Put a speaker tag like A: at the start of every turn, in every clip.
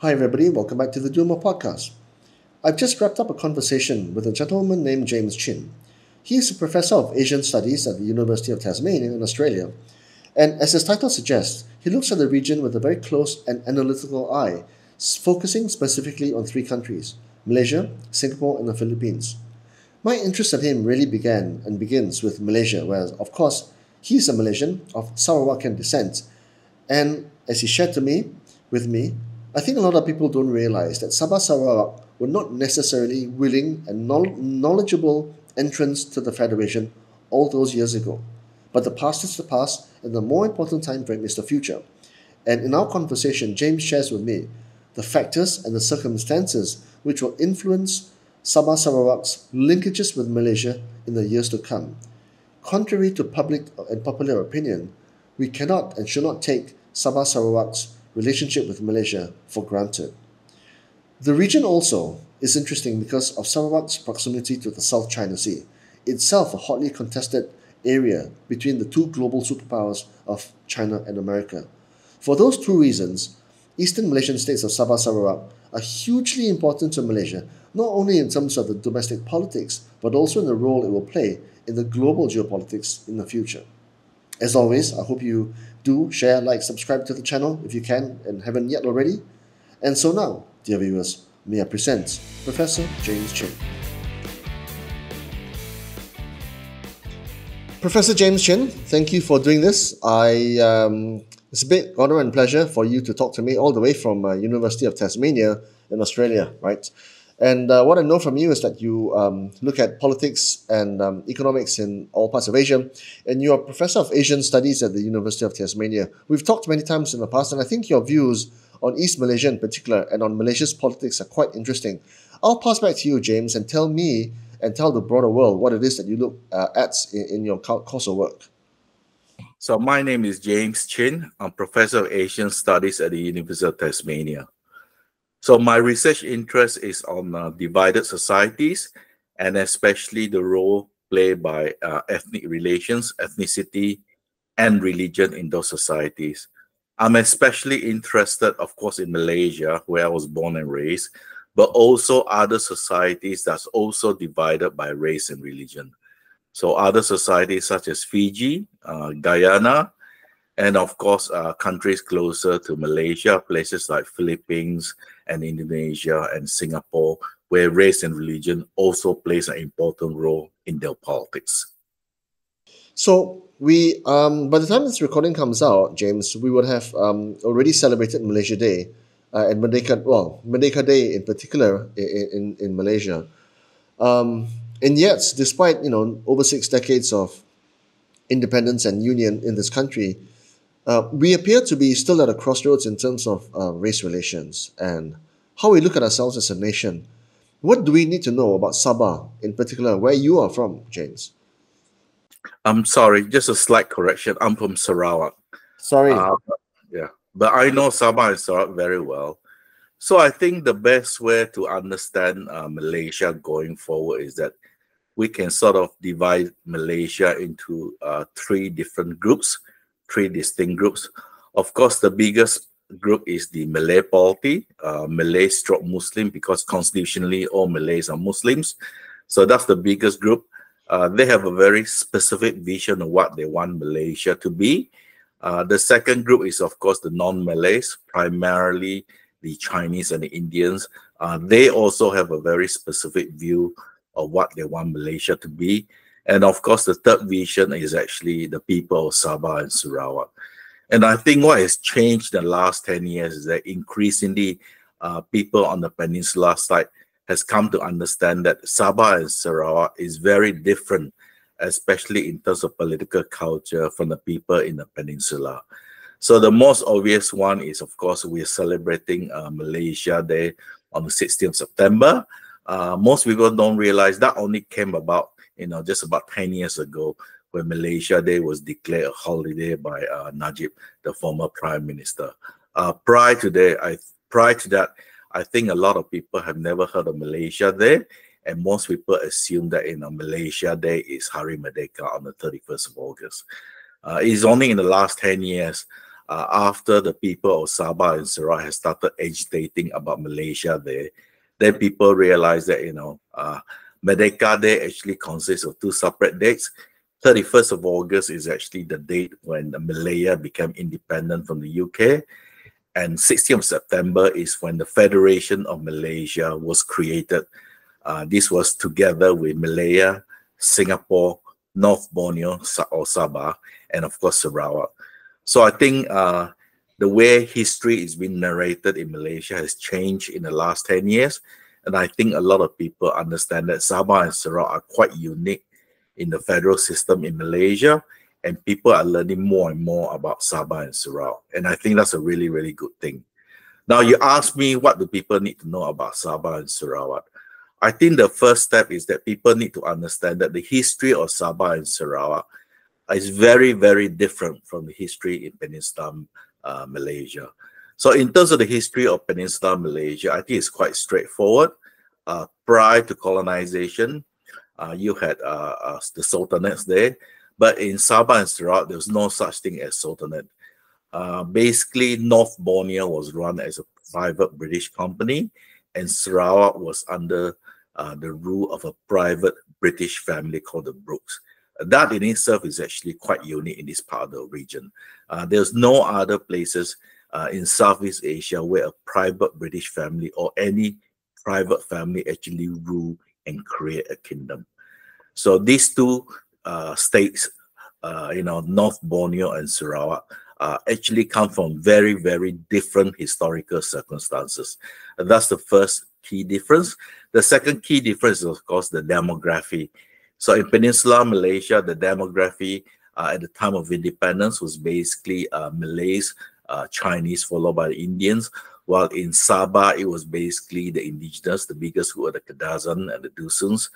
A: Hi, everybody. Welcome back to the Do More podcast. I've just wrapped up a conversation with a gentleman named James Chin. He is a professor of Asian Studies at the University of Tasmania in Australia. And as his title suggests, he looks at the region with a very close and analytical eye, focusing specifically on three countries: Malaysia, Singapore, and the Philippines. My interest in him really began and begins with Malaysia, where, of course, he's a Malaysian of Sarawakian descent. And as he shared with me, I think a lot of people don't realize that Sabah Sarawak were not necessarily willing and knowledgeable entrants to the Federation all those years ago. But the past is the past, and the more important time frame is the future. And in our conversation, James shares with me the factors and the circumstances which will influence Sabah Sarawak's linkages with Malaysia in the years to come. Contrary to public and popular opinion, we cannot and should not take Sabah Sarawak's relationship with Malaysia for granted. The region also is interesting because of Sarawak's proximity to the South China Sea, itself a hotly contested area between the two global superpowers of China and America. For those two reasons, eastern Malaysian states of Sabah Sarawak are hugely important to Malaysia, not only in terms of the domestic politics, but also in the role it will play in the global geopolitics in the future. As always, I hope you do share, like, subscribe to the channel if you can and haven't yet already. And so now, dear viewers, may I present Professor James Chin. Professor James Chin, thank you for doing this. It's a big honor and pleasure for you to talk to me all the way from University of Tasmania in Australia, right? And what I know from you is that you look at politics and economics in all parts of Asia, and you are Professor of Asian Studies at the University of Tasmania. We've talked many times in the past, and I think your views on East Malaysia in particular and on Malaysia's politics are quite interesting. I'll pass back to you, James, and tell me and tell the broader world what it is that you look at in your course of work.
B: So my name is James Chin. I'm Professor of Asian Studies at the University of Tasmania. So my research interest is on divided societies, and especially the role played by ethnic relations, ethnicity, and religion in those societies. I'm especially interested, of course, in Malaysia, where I was born and raised, but also other societies that's also divided by race and religion. So other societies such as Fiji, Guyana, and of course, countries closer to Malaysia, places like Philippines and Indonesia and Singapore, where race and religion also plays an important role in their politics.
A: So we, by the time this recording comes out, James, we would have already celebrated Malaysia Day and Merdeka Day in particular in Malaysia. And yet, despite over 6 decades of independence and union in this country, we appear to be still at a crossroads in terms of race relations and how we look at ourselves as a nation. What do we need to know about Sabah, in particular, where you are from, James?
B: I'm sorry, just a slight correction. I'm from Sarawak.
A: Sorry.
B: Yeah, but I know Sabah and Sarawak very well. So I think the best way to understand Malaysia going forward is that we can sort of divide Malaysia into three different groups, three distinct groups. Of course, the biggest group is the Malay polity, Malay stroke Muslim, because constitutionally all Malays are Muslims. So that's the biggest group. They have a very specific vision of what they want Malaysia to be. The second group is, of course, the non-Malays, primarily the Chinese and the Indians. They also have a very specific view of what they want Malaysia to be. And of course, the third vision is actually the people of Sabah and Sarawak. And I think what has changed in the last 10 years is that increasingly people on the peninsula side has come to understand that Sabah and Sarawak is very different, especially in terms of political culture, from the people in the peninsula. So the most obvious one is, of course, we are celebrating Malaysia Day on the 16th of September. Most people don't realize that only came about, just about 10 years ago, when Malaysia Day was declared a holiday by Najib, the former prime minister. Prior to that, I think a lot of people have never heard of Malaysia Day, and most people assume that Malaysia Day is Hari Merdeka on the 31st of August. It's only in the last 10 years after the people of Sabah and Sarawak has started agitating about Malaysia there, then people realized that, Merdeka Day actually consists of two separate dates. 31st of August is actually the date when Malaya became independent from the UK. And 16th of September is when the Federation of Malaysia was created. This was together with Malaya, Singapore, North Borneo or Sabah, and of course Sarawak. So I think the way history is being narrated in Malaysia has changed in the last 10 years. And I think a lot of people understand that Sabah and Sarawak are quite unique in the federal system in Malaysia, and people are learning more and more about Sabah and Sarawak. And I think that's a really, really good thing. Now, you ask me, what do people need to know about Sabah and Sarawak? I think the first step is that people need to understand that the history of Sabah and Sarawak is very, very different from the history in Peninsular Malaysia. So in terms of the history of Peninsular Malaysia, I think it's quite straightforward. Prior to colonization, you had the sultanates there, but in Sabah and Sarawak, there was no such thing as sultanate. Basically, North Borneo was run as a private British company, and Sarawak was under the rule of a private British family called the Brookes. That in itself is actually quite unique in this part of the region. There's no other places in Southeast Asia where a private British family or any private family actually rule and create a kingdom. So these two states, North Borneo and Sarawak, actually come from very, very different historical circumstances. And that's the first key difference. The second key difference is, of course, the demography. So in Peninsular Malaysia, the demography at the time of independence was basically Malays, Chinese, followed by the Indians, while in Sabah, it was basically the indigenous, the biggest group were the Kadazan and the Dusuns.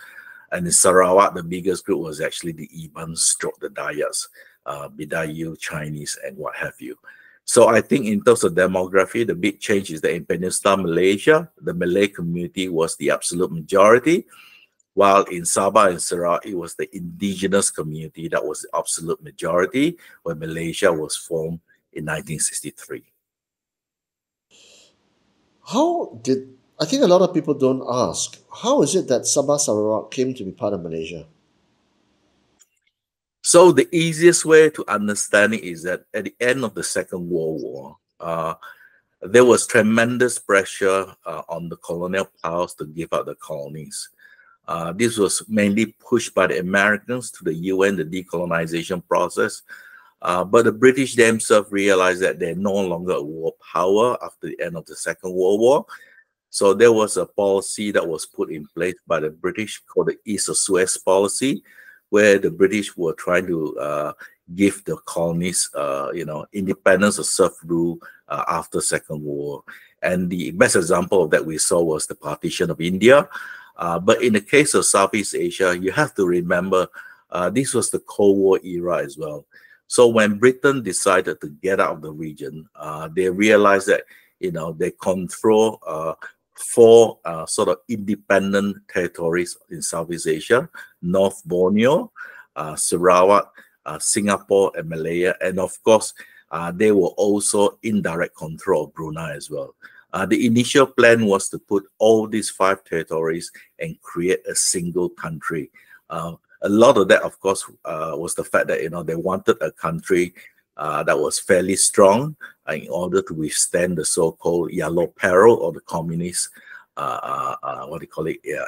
B: And in Sarawak, the biggest group was actually the Iban stroke, the Dayaks, Bidayu, Chinese, and what have you. So I think in terms of demography, the big change is that in Peninsular Malaysia, the Malay community was the absolute majority, while in Sabah and Sarawak, it was the indigenous community that was the absolute majority when Malaysia was formed in 1963.
A: I think a lot of people don't ask, how is it that Sabah Sarawak came to be part of Malaysia?
B: So the easiest way to understand it is that at the end of the Second World War, there was tremendous pressure on the colonial powers to give up the colonies. This was mainly pushed by the Americans to the UN, the decolonization process. But the British themselves realized that they're no longer a world power after the end of the Second World War. So there was a policy that was put in place by the British called the East of Suez policy, where the British were trying to give the colonies, independence or self-rule after Second World War. And the best example of that we saw was the partition of India. But in the case of Southeast Asia, you have to remember this was the Cold War era as well. So when Britain decided to get out of the region, they realized that, they control four sort of independent territories in Southeast Asia: North Borneo, Sarawak, Singapore, and Malaya. And of course, they were also in direct control of Brunei as well. The initial plan was to put all these 5 territories and create a single country. A lot of that, of course, was the fact that, they wanted a country that was fairly strong in order to withstand the so-called Yellow Peril or the communist,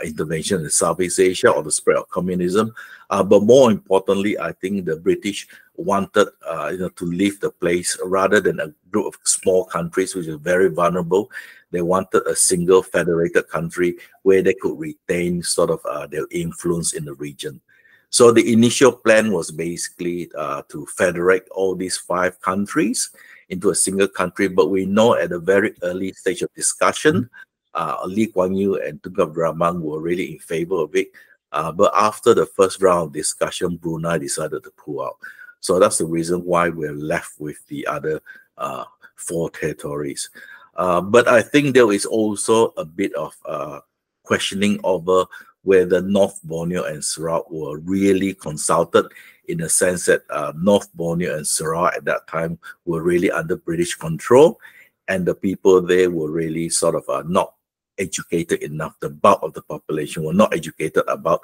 B: intervention in Southeast Asia or the spread of communism. But more importantly, I think the British wanted, to leave the place rather than a group of small countries, which is very vulnerable. They wanted a single federated country where they could retain sort of their influence in the region. So the initial plan was basically to federate all these 5 countries into a single country. But we know at a very early stage of discussion, Lee Kuan Yew and Tunku Abdul Rahman were really in favor of it. But after the first round of discussion, Brunei decided to pull out. So that's the reason why we're left with the other 4 territories. But I think there is also a bit of questioning over whether North Borneo and Sarawak were really consulted in the sense that North Borneo and Sarawak at that time were really under British control, and the people there were really sort of not educated enough. The bulk of the population were not educated about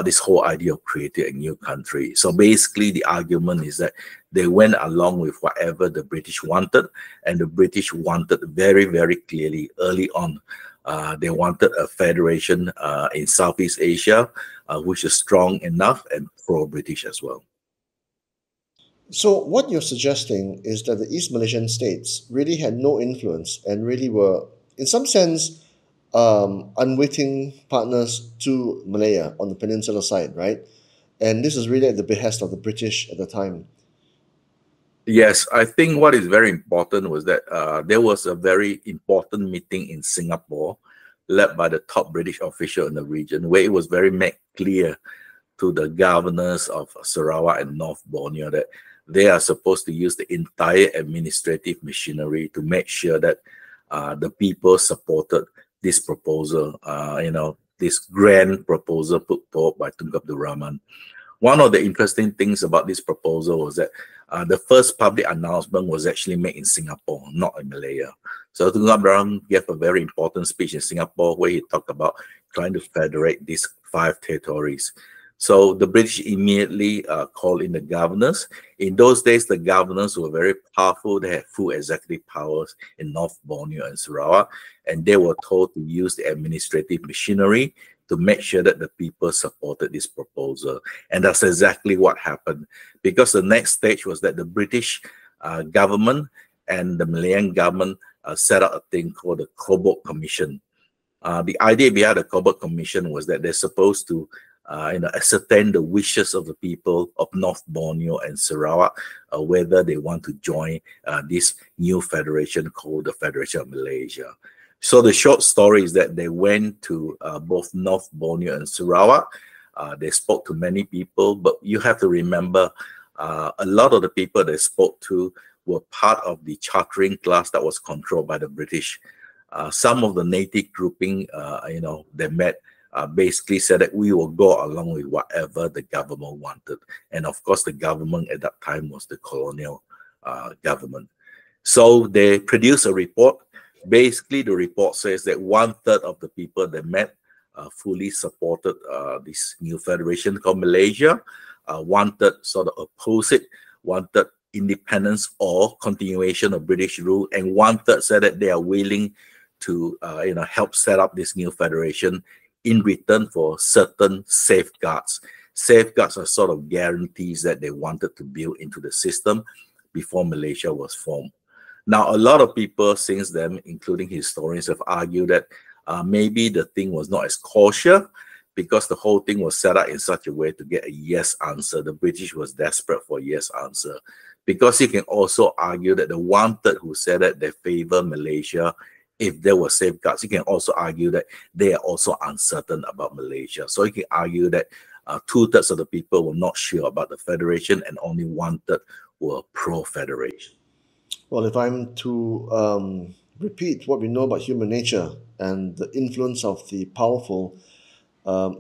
B: this whole idea of creating a new country. So basically the argument is that they went along with whatever the British wanted, and the British wanted very, very clearly early on. They wanted a federation in Southeast Asia, which is strong enough and pro-British as well.
A: So, what you're suggesting is that the East Malaysian states really had no influence and really were, in some sense, unwitting partners to Malaya on the peninsular side, right? And this is really at the behest of the British at the time.
B: Yes, I think what is very important was that there was a very important meeting in Singapore led by the top British official in the region, where it was very made clear to the governors of Sarawak and North Borneo that they are supposed to use the entire administrative machinery to make sure that the people supported this proposal, this grand proposal put forward by Tunku Abdul Rahman. One of the interesting things about this proposal was that the first public announcement was actually made in Singapore, not in Malaya. So Tunku Abdul Rahman gave a very important speech in Singapore where he talked about trying to federate these 5 territories. So the British immediately called in the governors. In those days, the governors were very powerful. They had full executive powers in North Borneo and Sarawak, and they were told to use the administrative machinery to make sure that the people supported this proposal. And that's exactly what happened, because the next stage was that the British government and the Malayan government set up a thing called the Cobalt Commission. The idea behind the Cobalt Commission was that they're supposed to ascertain the wishes of the people of North Borneo and Sarawak, whether they want to join this new federation called the Federation of Malaysia. So the short story is that they went to both North Borneo and Sarawak. They spoke to many people, but you have to remember a lot of the people they spoke to were part of the chartering class that was controlled by the British. Some of the native grouping, they met, basically said that we will go along with whatever the government wanted. And of course, the government at that time was the colonial government. So they produced a report. Basically, the report says that 1/3 of the people they met fully supported this new federation called Malaysia. 1/3 sort of opposed it, wanted independence or continuation of British rule, and 1/3 said that they are willing to help set up this new federation in return for certain safeguards. Safeguards are sort of guarantees that they wanted to build into the system before Malaysia was formed. Now, a lot of people since then, including historians, have argued that maybe the thing was not as kosher because the whole thing was set up in such a way to get a yes answer. The British was desperate for a yes answer. Because you can also argue that the 1/3 who said that they favor Malaysia, if there were safeguards, you can also argue that they are also uncertain about Malaysia. So you can argue that 2/3 of the people were not sure about the federation and only 1/3 were pro-federation.
A: Well, if I'm to repeat what we know about human nature and the influence of the powerful,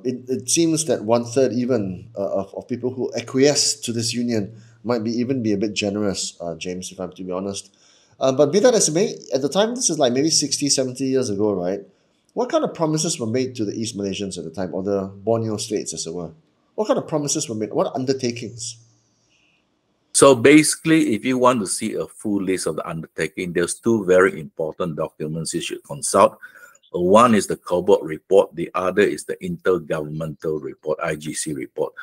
A: it seems that 1/3 even of people who acquiesce to this union might even be a bit generous, James, if I'm to be honest. But be that as it may, at the time, this is like maybe 60, 70 years ago, right? What kind of promises were made to the East Malaysians at the time, or the Borneo states, as it were? What kind of promises were made? What undertakings?
B: So basically, if you want to see a full list of the undertaking, there's 2 very important documents you should consult. One is the Cobalt Report. The other is the Intergovernmental Report, IGC report.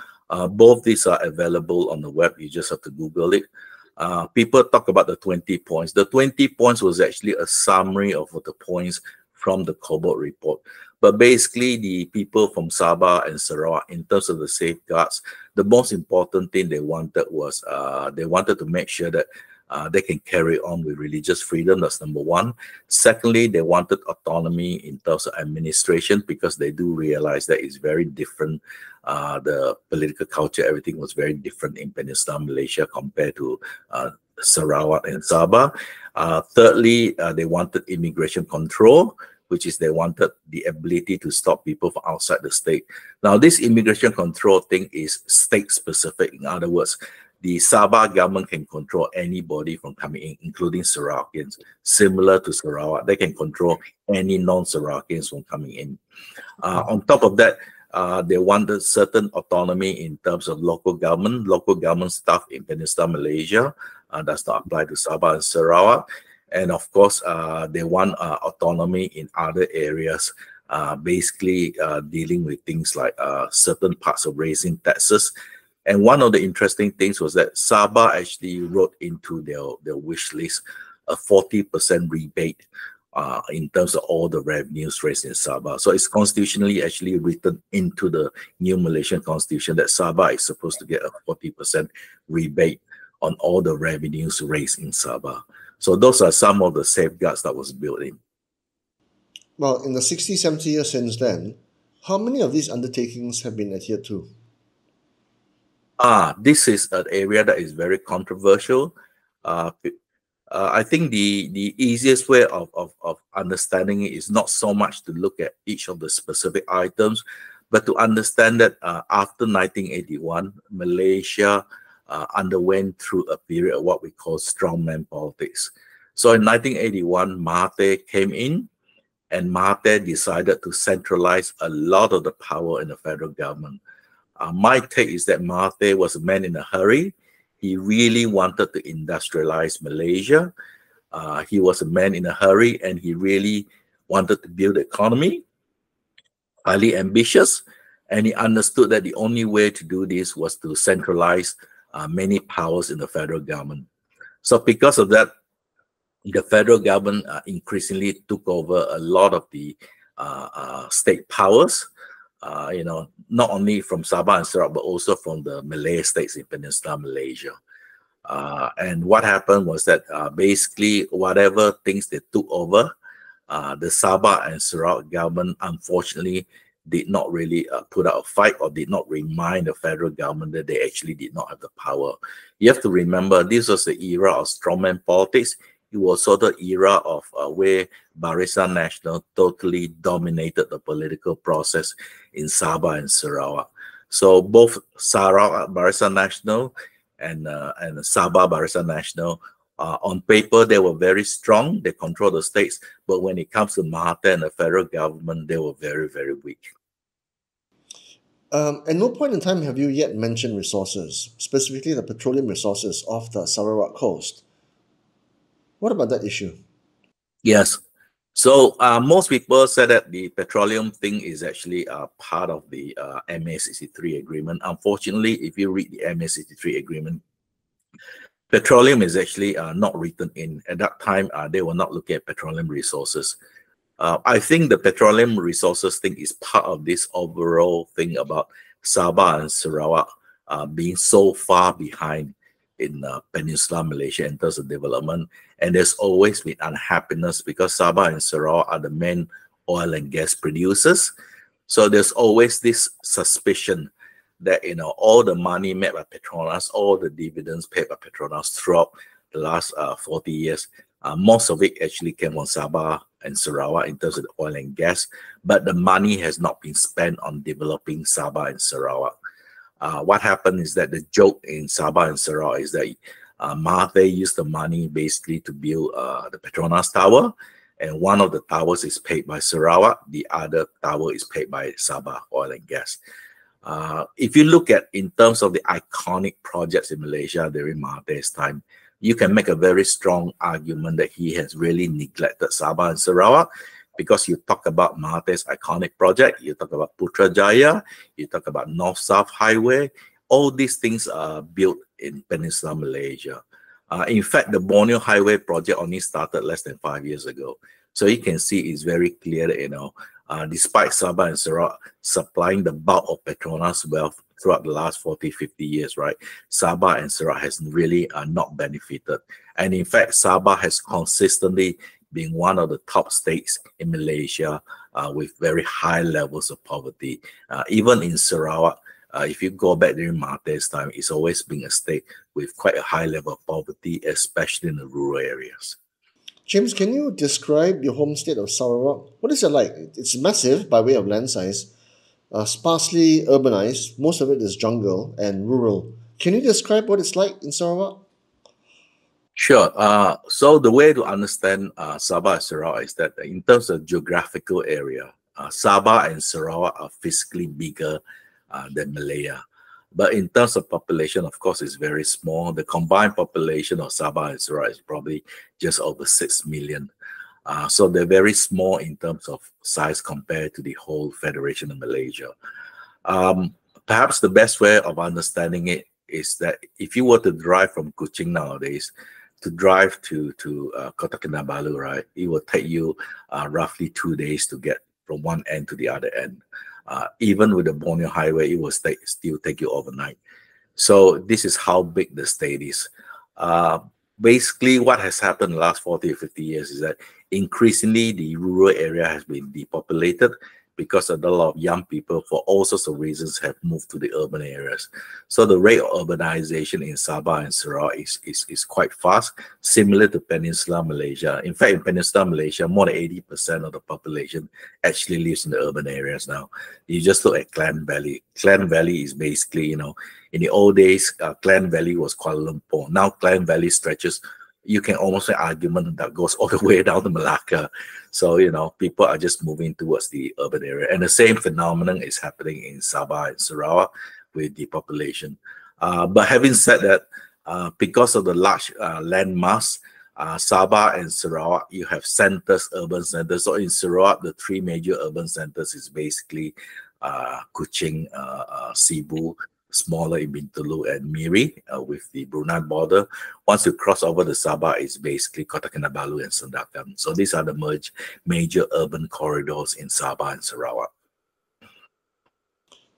B: Both these are available on the web. You just have to Google it. People talk about the 20 points. The 20 points was actually a summary of the points from the Cobalt Report. But basically, the people from Sabah and Sarawak, in terms of the safeguards, the most important thing they wanted was they wanted to make sure that they can carry on with religious freedom. That's number one. Secondly, they wanted autonomy in terms of administration because they do realize that it's very different. The political culture, everything was very different in Peninsular Malaysia compared to Sarawak and Sabah. Thirdly, they wanted immigration control, which is they wanted the ability to stop people from outside the state. Now, this immigration control thing is state-specific. In other words, the Sabah government can control anybody from coming in, including Sarawakians. Similar to Sarawak, they can control any non-Sarawakians from coming in. On top of that, they wanted certain autonomy in terms of local government. Local government stuff in Peninsular Malaysia does not apply to Sabah and Sarawak. And of course, they want autonomy in other areas, basically dealing with things like certain parts of raising taxes. And one of the interesting things was that Sabah actually wrote into their wish list a 40% rebate in terms of all the revenues raised in Sabah. So it's constitutionally actually written into the new Malaysian constitution that Sabah is supposed to get a 40% rebate on all the revenues raised in Sabah. So those are some of the safeguards that was built in.
A: Well, in the 60, 70 years since then, how many of these undertakings have been adhered to?
B: This is an area that is very controversial. I think the easiest way of understanding it is not so much to look at each of the specific items, but to understand that after 1981, Malaysia underwent through a period of what we call strongman politics. So in 1981, Mahathir came in, and Mahathir decided to centralize a lot of the power in the federal government. My take is that Mahathir was a man in a hurry. He really wanted to industrialize Malaysia. He was a man in a hurry, and he really wanted to build the economy, highly ambitious, and he understood that the only way to do this was to centralize many powers in the federal government. So because of that, the federal government increasingly took over a lot of the state powers, not only from Sabah and Sarawak, but also from the Malay states in Peninsular Malaysia. And what happened was that basically whatever things they took over, the Sabah and Sarawak government unfortunately did not really put out a fight or did not remind the federal government that they actually did not have the power. You have to remember, this was the era of strongman politics. It was sort of era of where Barisan Nasional totally dominated the political process in Sabah and Sarawak. So both Sarawak Barisan Nasional and Sabah Barisan Nasional, on paper, they were very strong. They controlled the states. But when it comes to Mahathir and the federal government, they were very, very weak.
A: At no point in time have you yet mentioned resources, specifically the petroleum resources off the Sarawak coast. What about that issue?
B: Yes. So most people say that the petroleum thing is actually part of the MA63 agreement. Unfortunately, if you read the MA63 agreement, petroleum is actually not written in. At that time, they were not looking at petroleum resources. I think the petroleum resources thing is part of this overall thing about Sabah and Sarawak being so far behind in Peninsular Malaysia in terms of development. And there's always been unhappiness because Sabah and Sarawak are the main oil and gas producers. So there's always this suspicion that, all the money made by Petronas, all the dividends paid by Petronas throughout the last 40 years, most of it actually came from Sabah and Sarawak in terms of the oil and gas, but the money has not been spent on developing Sabah and Sarawak. What happened is that the joke in Sabah and Sarawak is that Mahathir used the money basically to build the Petronas Tower, and one of the towers is paid by Sarawak, the other tower is paid by Sabah Oil and Gas. If you look at in terms of the iconic projects in Malaysia during Mahathir's time, you can make a very strong argument that he has really neglected Sabah and Sarawak, because you talk about Mahathir's iconic project, you talk about Putrajaya, you talk about North-South Highway, all these things are built in Peninsular Malaysia. In fact, the Borneo Highway project only started less than 5 years ago. So you can see it's very clear that, despite Sabah and Sarawak supplying the bulk of Petronas wealth throughout the last 40, 50 years, right, Sabah and Sarawak has really not benefited. And in fact, Sabah has consistently been one of the top states in Malaysia with very high levels of poverty. Even in Sarawak, if you go back during Mahathir's time, it's always been a state with quite a high level of poverty, especially in the rural areas.
A: James, can you describe your home state of Sarawak? What is it like? It's massive by way of land size, sparsely urbanized, most of it is jungle and rural. Can you describe what it's like in Sarawak?
B: Sure. So the way to understand Sabah and Sarawak is that in terms of geographical area, Sabah and Sarawak are physically bigger than Malaya. But in terms of population, of course, it's very small. The combined population of Sabah and Sarawak is probably just over 6 million. So they're very small in terms of size compared to the whole Federation of Malaysia. Perhaps the best way of understanding it is that if you were to drive from Kuching nowadays, to drive to Kota Kinabalu, right, it will take you roughly 2 days to get from one end to the other end. Even with the Borneo Highway, it will still take you overnight. So this is how big the state is. Basically, what has happened in the last 40 or 50 years is that increasingly the rural area has been depopulated because a lot of young people, for all sorts of reasons, have moved to the urban areas. So the rate of urbanization in Sabah and Sarawak is quite fast, similar to Peninsular Malaysia. In fact, in Peninsular Malaysia, more than 80% of the population actually lives in the urban areas now. You just look at Klang Valley. Klang Valley is basically, you know, in the old days, Klang Valley was Kuala Lumpur. Now Klang Valley stretches, you can almost make an argument that goes all the way down to Malacca. So, you know, people are just moving towards the urban area. And the same phenomenon is happening in Sabah and Sarawak with depopulation. But having said that, because of the large land mass, Sabah and Sarawak, you have centers, urban centers. So in Sarawak, the three major urban centers is basically Kuching, Sibu, smaller in Bintulu, and Miri with the Brunei border. Once you cross over the Sabah, it's basically Kota Kinabalu and Sandakan. So these are the major urban corridors in Sabah and Sarawak.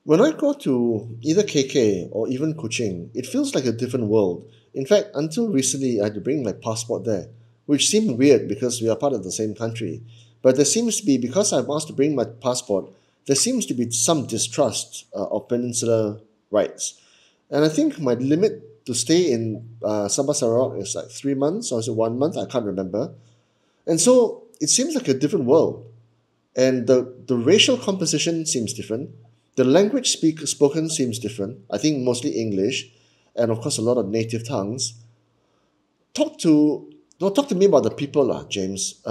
A: When I go to either KK or even Kuching, it feels like a different world. In fact, until recently, I had to bring my passport there, which seemed weird because we are part of the same country. But there seems to be, because I'm asked to bring my passport, there seems to be some distrust of peninsular rights. And I think my limit to stay in Sabah Sarawak is like 3 months, or is it 1 month? I can't remember. And so it seems like a different world. And the racial composition seems different. The language spoken seems different. I think mostly English, and of course a lot of native tongues. Talk to talk to me about the people, James.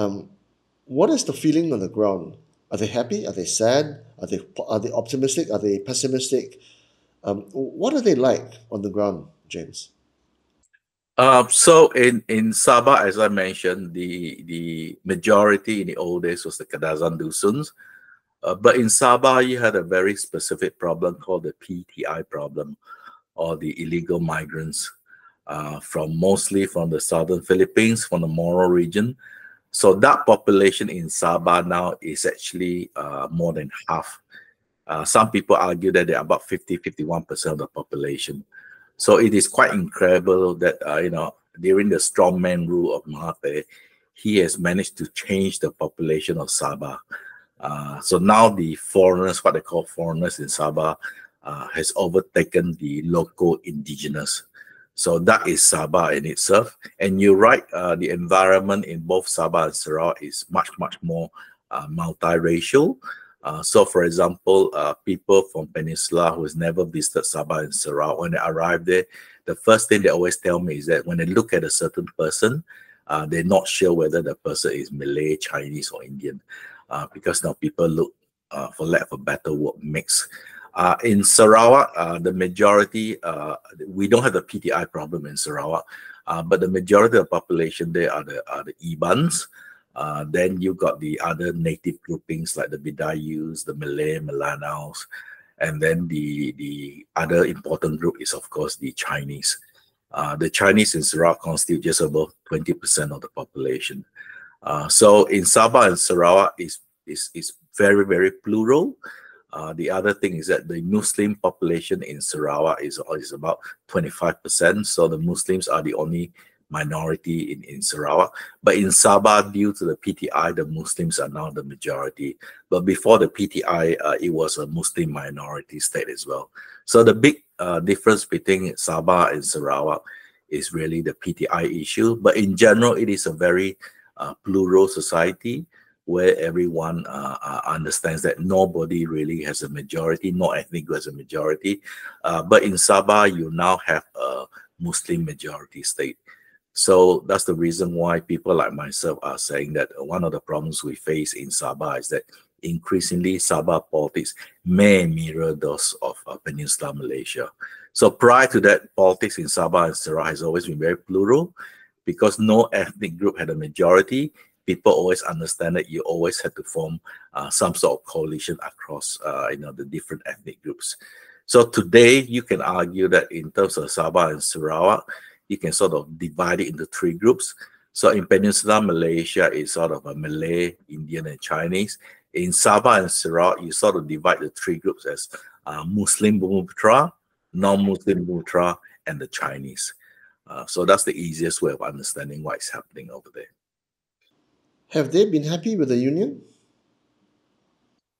A: What is the feeling on the ground? Are they happy? Are they sad? Are they optimistic? Are they pessimistic? What are they like on the ground, James?
B: So in Sabah, as I mentioned, the majority in the old days was the Kadazan Dusuns. But in Sabah, you had a very specific problem called the PTI problem, or the illegal migrants mostly from the southern Philippines, from the Moro region. So that population in Sabah now is actually more than half. Some people argue that they're about 50-51% of the population. So it is quite incredible that, you know, during the strongman rule of Mahathir, he has managed to change the population of Sabah. So now the foreigners, what they call foreigners in Sabah, has overtaken the local indigenous. So that is Sabah in itself. And you're right, the environment in both Sabah and Sarawak is much, much more multiracial. So, for example, people from Peninsula who has never visited Sabah and Sarawak, when they arrive there, the first thing they always tell me is that when they look at a certain person, they're not sure whether the person is Malay, Chinese, or Indian, because now people look, for lack of a better word, mixed. In Sarawak, the majority, we don't have the PTI problem in Sarawak, but the majority of the population there are the Ibans. Then you got the other native groupings like the Bidayus, the Malay, Malanaus, and then the other important group is, of course, the Chinese. The Chinese in Sarawak constitute just about 20% of the population. So in Sabah and Sarawak is very, very plural. The other thing is that the Muslim population in Sarawak is about 25%. So the Muslims are the only minority in Sarawak. But in Sabah, due to the PTI, the Muslims are now the majority. But before the PTI, it was a Muslim minority state as well. So the big difference between Sabah and Sarawak is really the PTI issue. But in general, it is a very plural society where everyone understands that nobody really has a majority, no ethnic group has a majority. But in Sabah, you now have a Muslim majority state. So that's the reason why people like myself are saying that one of the problems we face in Sabah is that increasingly Sabah politics may mirror those of Peninsular Malaysia. So prior to that, politics in Sabah and Sarawak has always been very plural because no ethnic group had a majority. People always understand that you always had to form some sort of coalition across the different ethnic groups. So today you can argue that in terms of Sabah and Sarawak, you can sort of divide it into three groups. So in Peninsular Malaysia, it's sort of a Malay, Indian, and Chinese. In Sabah and Sarawak, you sort of divide the three groups as Muslim Bumi, non-Muslim Bumi, and the Chinese. So that's the easiest way of understanding what is happening over there.
A: Have they been happy with the union?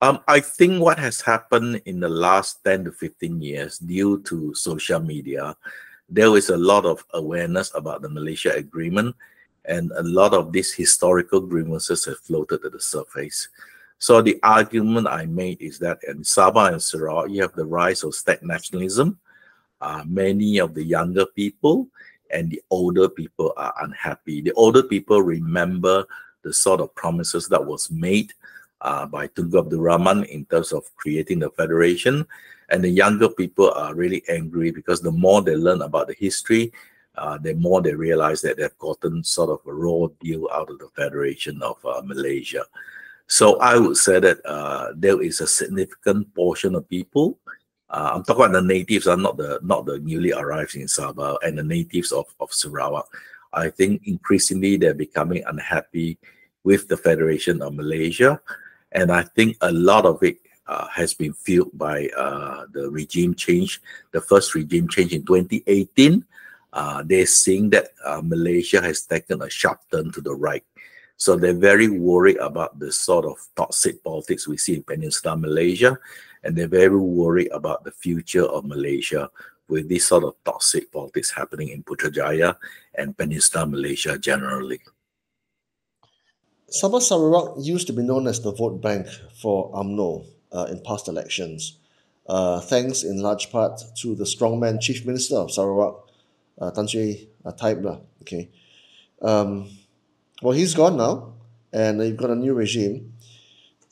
B: I think what has happened in the last 10 to 15 years due to social media, there is a lot of awareness about the Malaysia Agreement, and a lot of these historical grievances have floated to the surface. So the argument I made is that in Sabah and Sarawak, you have the rise of state nationalism. Many of the younger people and the older people are unhappy. The older people remember the sort of promises that was made by Tunku Abdul Rahman in terms of creating the federation. And the younger people are really angry because the more they learn about the history, the more they realize that they've gotten sort of a raw deal out of the Federation of Malaysia. So I would say that there is a significant portion of people. I'm talking about the natives, not the newly arrived in Sabah and the natives of Sarawak. I think increasingly they're becoming unhappy with the Federation of Malaysia, and I think a lot of it has been fueled by the regime change. The first regime change in 2018, they're seeing that Malaysia has taken a sharp turn to the right. So they're very worried about the sort of toxic politics we see in Peninsular Malaysia, and they're very worried about the future of Malaysia with this sort of toxic politics happening in Putrajaya and Peninsular Malaysia generally.
A: Sabah Sarawak used to be known as the vote bank for UMNO in past elections, thanks in large part to the strongman Chief Minister of Sarawak, Tan Sri Taib. Okay. Well, he's gone now, and you've got a new regime.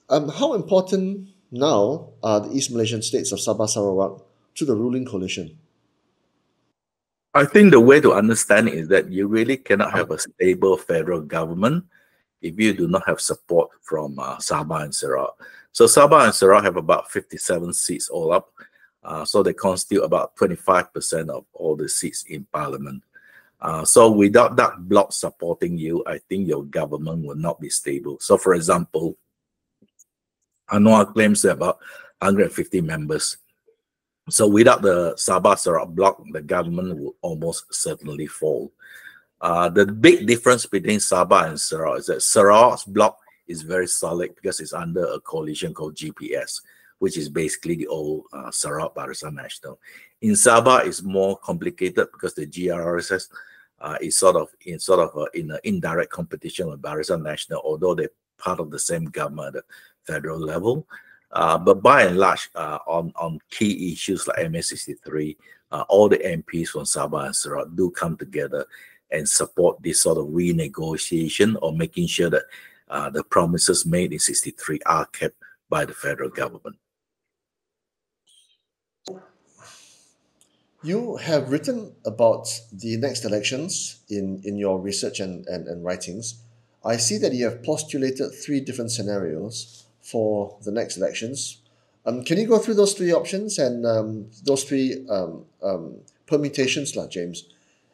A: How important now are the East Malaysian states of Sabah Sarawak to the ruling coalition?
B: I think the way to understand it is that you really cannot have a stable federal government if you do not have support from Sabah and Sarawak. So Sabah and Sarawak have about 57 seats all up. So they constitute about 25% of all the seats in parliament. So without that bloc supporting you, I think your government will not be stable. So for example, Anwar claims about 150 members. So without the Sabah Sarawak bloc, the government will almost certainly fall. The big difference between Sabah and Sarawak is that Sarawak's bloc is very solid because it's under a coalition called GPS, which is basically the old Sarawak Barisan Nasional. In Sabah, it's more complicated because the GRSS is sort of in an indirect competition with Barisan Nasional, although they're part of the same government at the federal level. But by and large, on key issues like MA63, all the MPs from Sabah and Sarawak do come together and support this sort of renegotiation or making sure that the promises made in 63 are kept by the federal government.
A: You have written about the next elections in your research and writings. I see that you have postulated 3 different scenarios for the next elections. Can you go through those 3 options and those 3 permutations, James?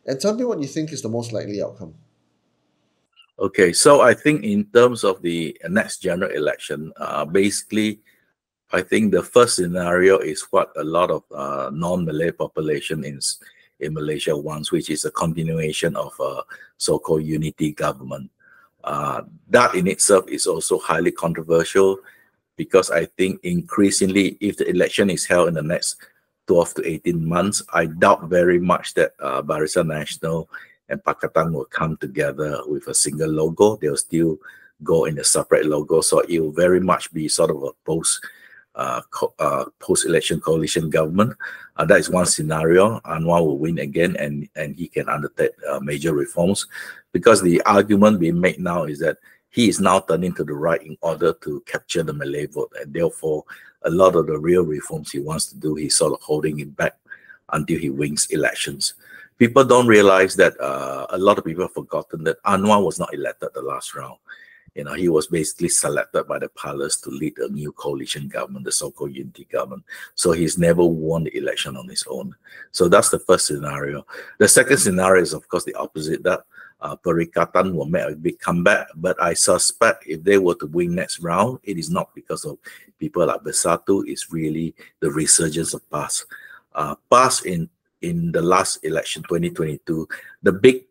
A: And tell me what you think is the most likely outcome.
B: Okay, so I think in terms of the next general election, basically, I think the first scenario is what a lot of non-Malay population in Malaysia wants, which is a continuation of a so-called unity government. That in itself is also highly controversial because I think increasingly, if the election is held in the next 12 to 18 months, I doubt very much that Barisan Nasional and Pakatan will come together with a single logo. They'll still go in a separate logo. So it will very much be sort of a post-election coalition government. That is one scenario. Anwar will win again, and he can undertake major reforms, because the argument being made now is that he is now turning to the right in order to capture the Malay vote, and therefore a lot of the real reforms he wants to do, he's sort of holding it back until he wins elections. People don't realize that a lot of people have forgotten that Anwar was not elected the last round. You know, he was basically selected by the palace to lead a new coalition government, the so-called unity government. So he's never won the election on his own. So that's the first scenario. The second scenario is, of course, the opposite, that Perikatan will make a big comeback. But I suspect if they were to win next round, it is not because of people like Bersatu, it's really the resurgence of PAS. PAS in the last election, 2022, the big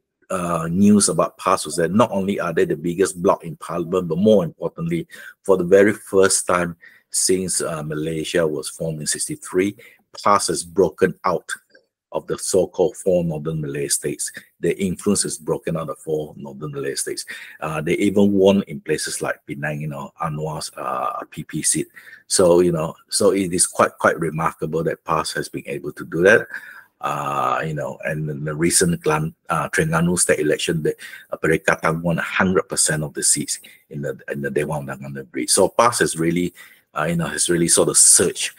B: news about PAS was that not only are they the biggest bloc in parliament, but more importantly, for the very first time since Malaysia was formed in 1963, PAS has broken out of the so-called four northern Malay states. Their influence is broken out of four northern Malay states. They even won in places like Penang, you know, Anwar's PP seat. So, you know, so it is quite remarkable that PAS has been able to do that. You know, and in the recent Terengganu state election, the Perikatan won 100% of the seats in the Dewan Undangan Negeri. So PAS has really, you know, has really sort of surged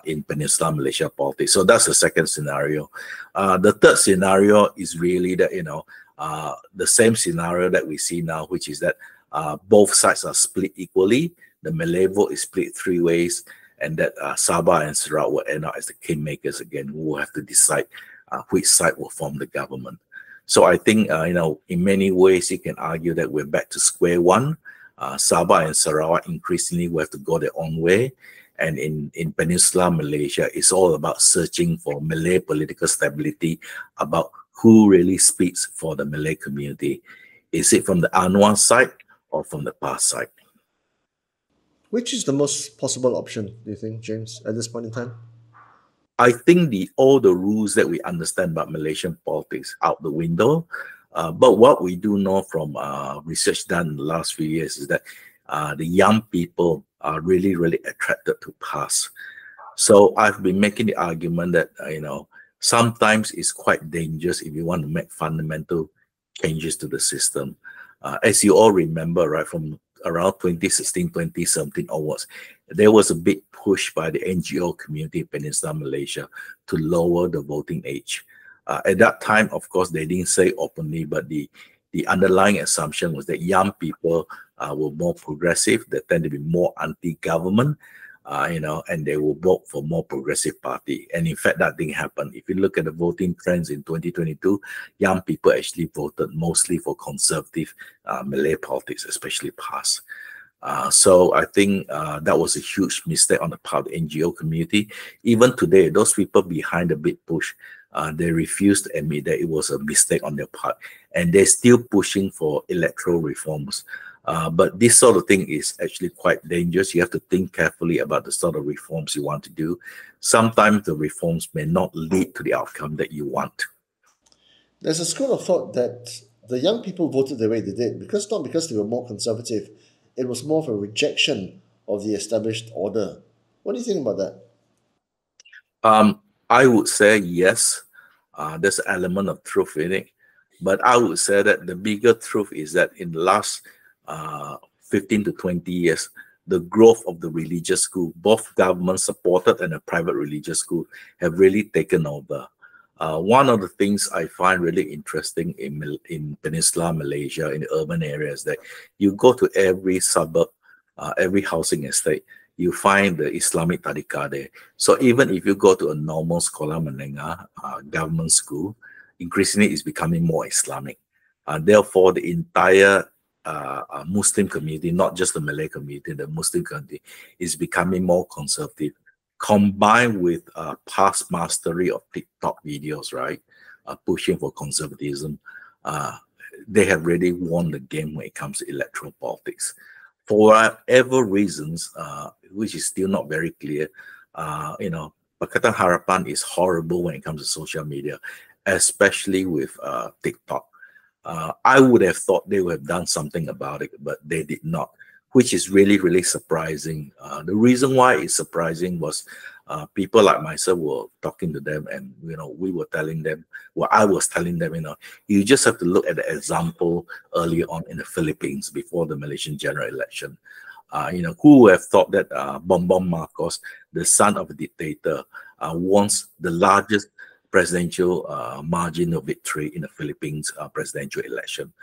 B: in Peninsular Malaysia politics. So that's the second scenario. The third scenario is really that, you know, the same scenario that we see now, which is that both sides are split equally. The Malay vote is split three ways, and that Sabah and Sarawak will end up as the kingmakers again, who will have to decide which side will form the government. So I think, you know, in many ways, you can argue that we're back to square one. Sabah and Sarawak increasingly will have to go their own way. And in Peninsular Malaysia, it's all about searching for Malay political stability, about who really speaks for the Malay community. Is it from the Anwar side or from the PAS side?
A: Which is the most possible option, do you think, James, at this point in time?
B: I think all the rules that we understand about Malaysian politics out the window. But what we do know from research done in the last few years is that the young people are really, really attracted to PAS. So I've been making the argument that, you know, sometimes it's quite dangerous if you want to make fundamental changes to the system. As you all remember, right, from around 2016, 2017 onwards, there was a big push by the NGO community in Peninsular Malaysia to lower the voting age. At that time, of course, they didn't say openly, but the underlying assumption was that young people were more progressive, they tend to be more anti-government, you know, and they will vote for more progressive party. And in fact, that didn't happen. If you look at the voting trends in 2022, young people actually voted mostly for conservative Malay politics, especially PAS. So I think that was a huge mistake on the part of the NGO community. Even today, those people behind the big push, they refused to admit that it was a mistake on their part, and they're still pushing for electoral reforms. But this sort of thing is actually quite dangerous. You have to think carefully about the sort of reforms you want to do. Sometimes the reforms may not lead to the outcome that you want.
A: There's a school of thought that the young people voted the way they did not because they were more conservative. It was more of a rejection of the established order. What do you think about that?
B: I would say yes. There's an element of truth in it. But I would say that the bigger truth is that in the last 15 to 20 years, the growth of the religious school, both government supported and a private religious school, have really taken over. One of the things I find really interesting in Peninsular Malaysia, in the urban areas, that you go to every suburb, every housing estate, you find the Islamic tadika there. So even if you go to a normal Sekolah Menengah government school, increasingly it's becoming more Islamic. Therefore, the entire Muslim community, not just the Malay community, the Muslim community is becoming more conservative. Combined with past mastery of TikTok videos, right, pushing for conservatism, they have really won the game when it comes to electoral politics. For whatever reasons, which is still not very clear, you know, Pakatan Harapan is horrible when it comes to social media. especially with TikTok. I would have thought they would have done something about it, but they did not, which is really, really surprising. The reason why it's surprising was people like myself were talking to them, and we were telling them, well, I was telling them, you just have to look at the example early on in the Philippines before the Malaysian general election. Who would have thought that Bongbong Marcos, the son of a dictator, wants the largest presidential margin of victory in the Philippines presidential election.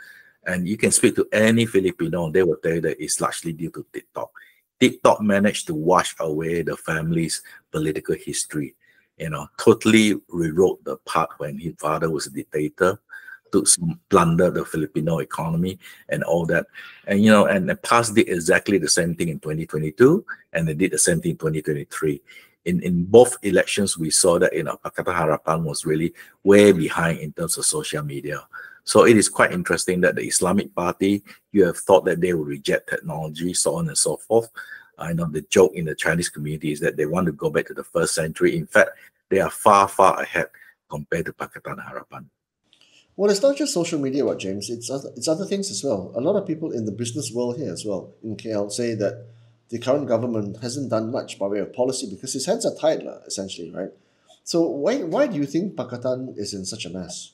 B: And you can speak to any Filipino, they will tell you that it's largely due to TikTok. TikTok managed to wash away the family's political history, totally rewrote the part when his father was a dictator, to plunder the Filipino economy and all that. And, and the past did exactly the same thing in 2022, and they did the same thing in 2023. In both elections, we saw that Pakatan Harapan was really way behind in terms of social media. So it is quite interesting that the Islamic Party, you have thought that they will reject technology, so on and so forth. I know the joke in the Chinese community is that they want to go back to the first century. In fact, they are far, far ahead compared to Pakatan Harapan.
A: Well, it's not just social media, James. It's other things as well. A lot of people in the business world here as well in KL say that the current government hasn't done much by way of policy because his hands are tied, essentially, right? So why do you think Pakatan is in such a mess?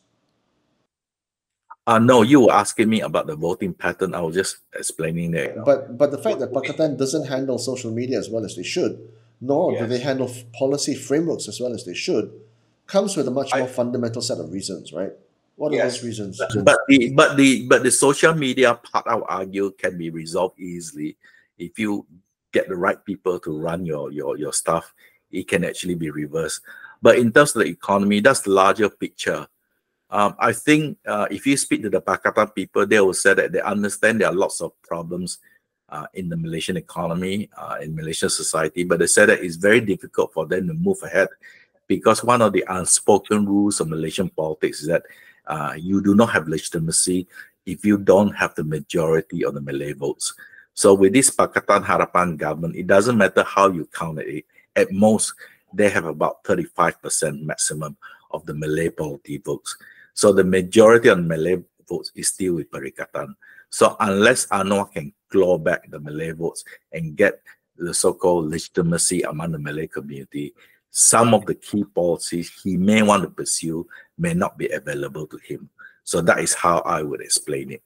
B: No, you were asking me about the voting pattern. I was just explaining that.
A: But the fact that Pakatan doesn't handle social media as well as they should, nor do they handle policy frameworks as well as they should, comes with a much more fundamental set of reasons, right? What are those reasons?
B: But the social media part, I would argue, can be resolved easily if you get the right people to run your stuff. It can actually be reversed. But in terms of the economy, that's the larger picture. I think if you speak to the Pakatan people, they will say that they understand there are lots of problems in the Malaysian economy, in Malaysian society, but they say that it's very difficult for them to move ahead because one of the unspoken rules of Malaysian politics is that you do not have legitimacy if you don't have the majority of the Malay votes. So with this Pakatan Harapan government, it doesn't matter how you count it. At most, they have about 35% maximum of the Malay party votes. So the majority of the Malay votes is still with Perikatan. So unless Anwar can claw back the Malay votes and get the so-called legitimacy among the Malay community, some of the key policies he may want to pursue may not be available to him. So that is how I would explain it.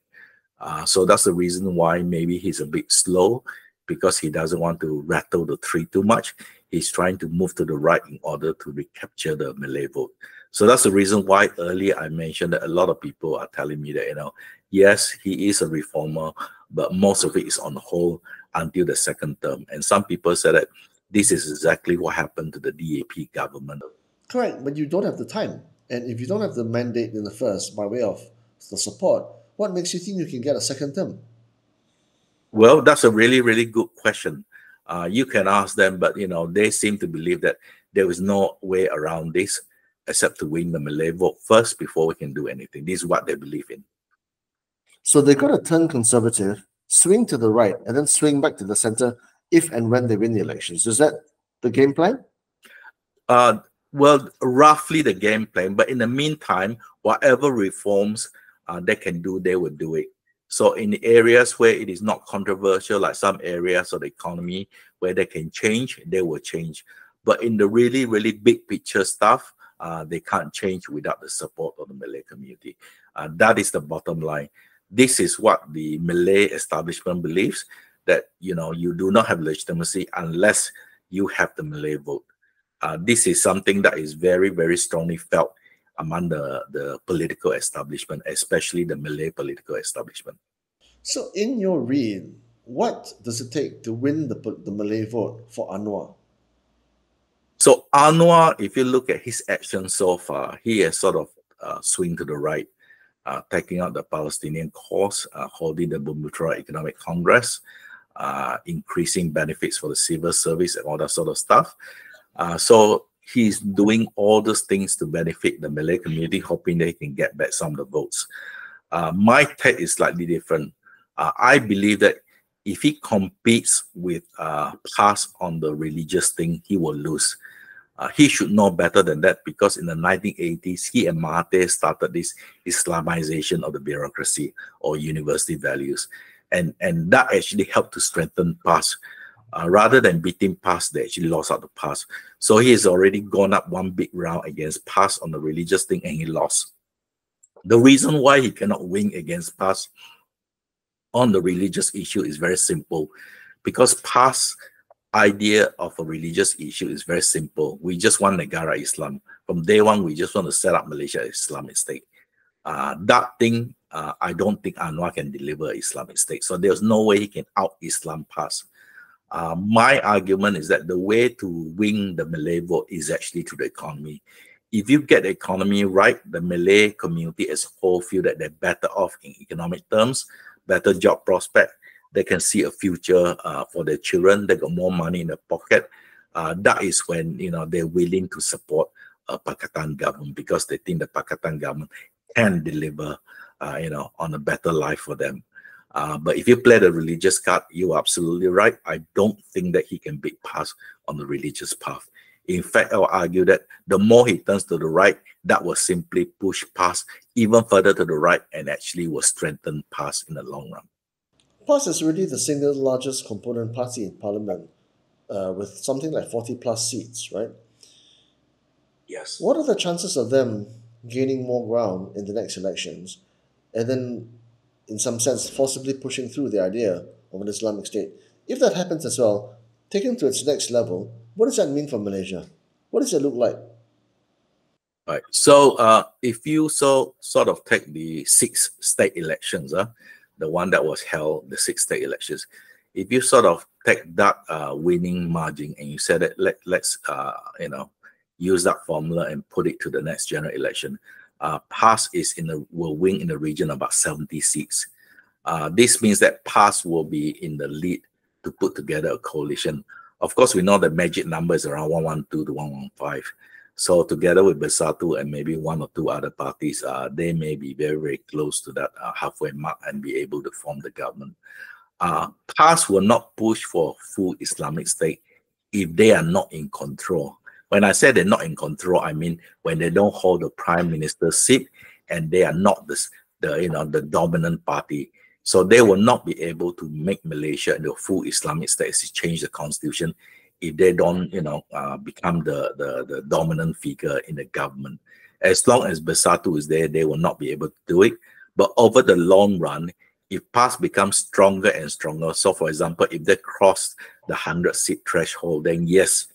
B: So that's the reason why maybe he's a bit slow, because he doesn't want to rattle the tree too much. He's trying to move to the right in order to recapture the Malay vote. So that's the reason why earlier I mentioned that a lot of people are telling me that, yes, he is a reformer, but most of it is on hold until the second term. And some people said that this is exactly what happened to the DAP government.
A: Correct, but you don't have the time. And if you don't have the mandate in the first by way of the support, what makes you think you can get a second term?
B: Well, that's a really, really good question. You can ask them, but they seem to believe that there is no way around this except to win the Malay vote first before we can do anything. This is what they believe in.
A: So they're going to turn conservative, swing to the right, and then swing back to the center if and when they win the elections. Is that the game plan?
B: Well, roughly the game plan. But in the meantime, whatever reforms they can do, they will do it. So in the areas where it is not controversial, like some areas of the economy where they can change, they will change. But in the really, really big picture stuff, they can't change without the support of the Malay community. That is the bottom line. This is what the Malay establishment believes, that you do not have legitimacy unless you have the Malay vote. This is something that is very, very strongly felt among the political establishment, especially the Malay political establishment.
A: So in your read, what does it take to win the Malay vote for Anwar?
B: So Anwar, if you look at his actions so far, he has sort of swing to the right, taking out the Palestinian cause, holding the Bumi Economic Congress, increasing benefits for the civil service and all that sort of stuff. So he's doing all those things to benefit the Malay community, hoping they can get back some of the votes. My take is slightly different. I believe that if he competes with PAS on the religious thing, he will lose. He should know better than that, because in the 1980s, he and Mahathir started this Islamization of the bureaucracy or university values. And that actually helped to strengthen PAS. Rather than beating PAS, they actually lost out the PAS. So he has already gone up one big round against PAS on the religious thing, and he lost. The reason why he cannot win against PAS on the religious issue is very simple, because PAS idea of a religious issue is very simple. We just want Negara Islam. From day one, we just want to set up Malaysia as Islamic state. That thing, I don't think Anwar can deliver Islamic state. So there's no way he can out-Islam PAS. My argument is that the way to win the Malay vote is actually through the economy. If you get the economy right, the Malay community as a whole feel that they're better off in economic terms, better job prospect. They can see a future for their children. They got more money in their pocket. That is when, you know, they're willing to support a Pakatan government, because they think the Pakatan government can deliver, you know, on a better life for them. But if you play the religious card, you're absolutely right. I don't think that he can beat PAS on the religious path. In fact, I will argue that the more he turns to the right, that will simply push PAS even further to the right, and actually will strengthen PAS in the long run.
A: PAS is really the single largest component party in parliament, with something like 40 plus seats, right?
B: Yes.
A: What are the chances of them gaining more ground in the next elections, and then, in some sense, forcibly pushing through the idea of an Islamic state? If that happens as well, taken to its next level, what does that mean for Malaysia? What does it look like?
B: Right. So if you sort of take the 6 state elections, the one that was held, the 6 state elections, if you sort of take that winning margin and you said that let's you know, use that formula and put it to the next general election, PAS will win in the region about 70 seats. This means that PAS will be in the lead to put together a coalition. Of course, we know the magic number is around 112 to 115. So together with Bersatu and maybe 1 or 2 other parties, they may be very, very close to that halfway mark and be able to form the government. PAS will not push for full Islamic state if they are not in control. When I say they're not in control, I mean when they don't hold the prime minister seat and they are not the dominant party. So they will not be able to make Malaysia into a full Islamic state, change the constitution, if they don't, become the dominant figure in the government. As long as Bersatu is there, they will not be able to do it. But over the long run, if PAS becomes stronger and stronger, so for example, if they cross the 100-seat threshold, then yes,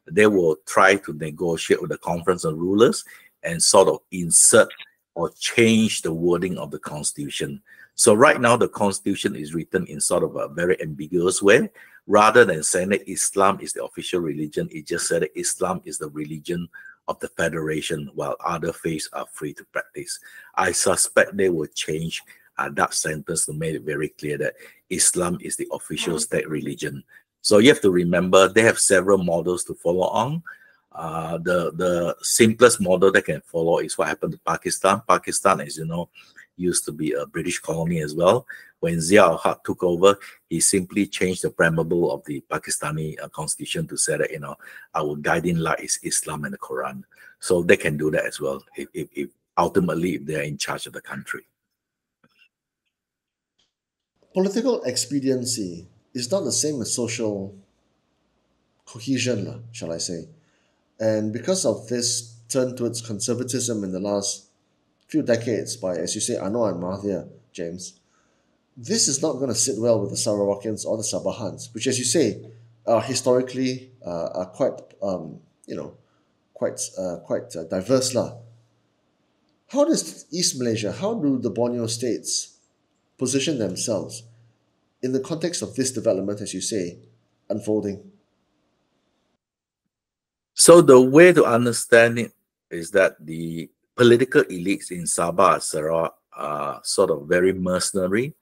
B: they will try to negotiate with the Conference of Rulers and sort of insert or change the wording of the constitution. So right now, the constitution is written in sort of a very ambiguous way. Rather than saying that Islam is the official religion, it just said that Islam is the religion of the federation, while other faiths are free to practice. I suspect they will change that sentence to make it very clear that Islam is the official state religion. So you have to remember, they have several models to follow on. The simplest model they can follow is what happened to Pakistan. Pakistan, as you know, used to be a British colony as well. When Zia-ul-Haq took over, he simply changed the preamble of the Pakistani constitution to say that, our guiding light is Islam and the Quran. So they can do that as well, if ultimately if they're in charge of the country.
A: Political expediency is not the same as social cohesion, shall I say. And because of this turn towards conservatism in the last few decades by, as you say, Anwar and Mahathir, James, this is not going to sit well with the Sarawakians or the Sabahans, which, as you say, are historically are quite, quite diverse lah. How does East Malaysia, how do the Borneo states position themselves in the context of this development, as you say, unfolding?
B: So the way to understand it is that the political elites in Sabah and Sarawak are sort of very mercenary.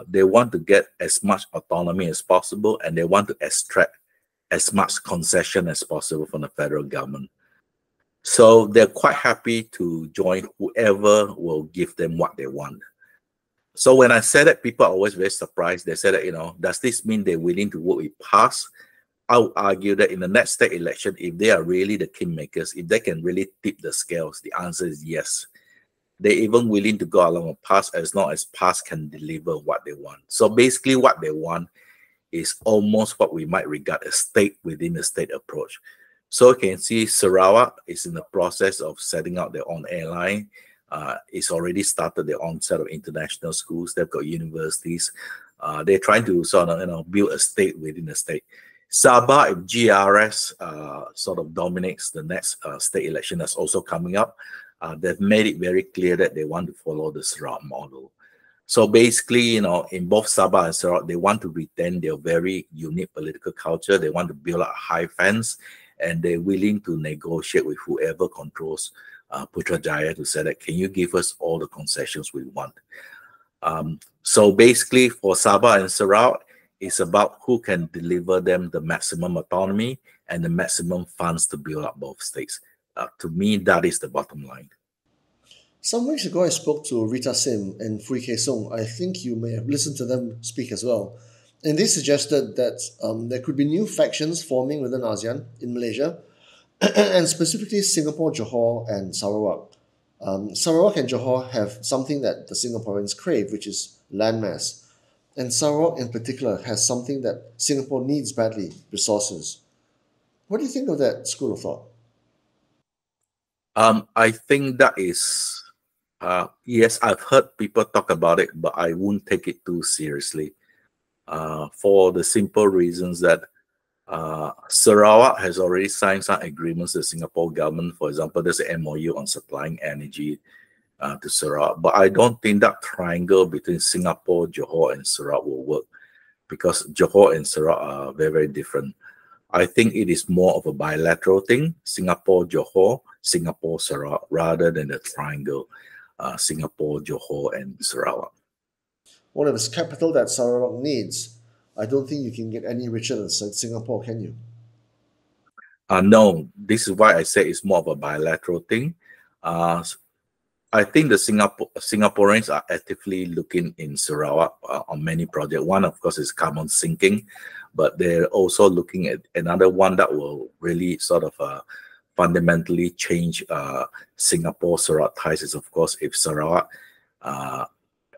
B: They want to get as much autonomy as possible, and they want to extract as much concession as possible from the federal government. So they're quite happy to join whoever will give them what they want. So when I say that, people are always very surprised. They say that, does this mean they're willing to work with PAS? I would argue that in the next state election, if they are really the kingmakers, if they can really tip the scales, the answer is yes. They're even willing to go along with PAS as long as PAS can deliver what they want. So basically what they want is almost what we might regard as state within a state approach. So you can see Sarawak is in the process of setting up their own airline. It's already started their own set of international schools. They've got universities. They're trying to sort of build a state within a state. Sabah, if GRS sort of dominates the next state election that's also coming up, they've made it very clear that they want to follow the Sarawak model. So basically, in both Sabah and Sarawak, they want to retain their very unique political culture. They want to build a high fence, and they're willing to negotiate with whoever controls Putrajaya to say that, can you give us all the concessions we want? So basically, for Sabah and Sarawak, it's about who can deliver them the maximum autonomy and the maximum funds to build up both states. To me, that is the bottom line.
A: Some weeks ago, I spoke to Rita Sim and Fui Kay Song. I think you may have listened to them speak as well. And they suggested that there could be new factions forming within ASEAN in Malaysia, and specifically Singapore, Johor, and Sarawak. Sarawak and Johor have something that the Singaporeans crave, which is landmass. And Sarawak in particular has something that Singapore needs badly, resources. What do you think of that school of thought?
B: I think that is, yes, I've heard people talk about it, but I won't take it too seriously for the simple reasons that Sarawak has already signed some agreements with the Singapore government. For example, there's an MOU on supplying energy to Sarawak. But I don't think that triangle between Singapore, Johor, and Sarawak will work, because Johor and Sarawak are very, very different. I think it is more of a bilateral thing, Singapore, Johor, Singapore, Sarawak, rather than the triangle, Singapore, Johor, and Sarawak.
A: One of its capital that Sarawak needs. I don't think you can get any richer than Singapore, can you?
B: No, this is why I say it's more of a bilateral thing. I think the Singaporeans are actively looking in Sarawak on many projects. One, of course, is carbon sinking, but they're also looking at another one that will really sort of fundamentally change Singapore-Sarawak ties. Is, of course, if Sarawak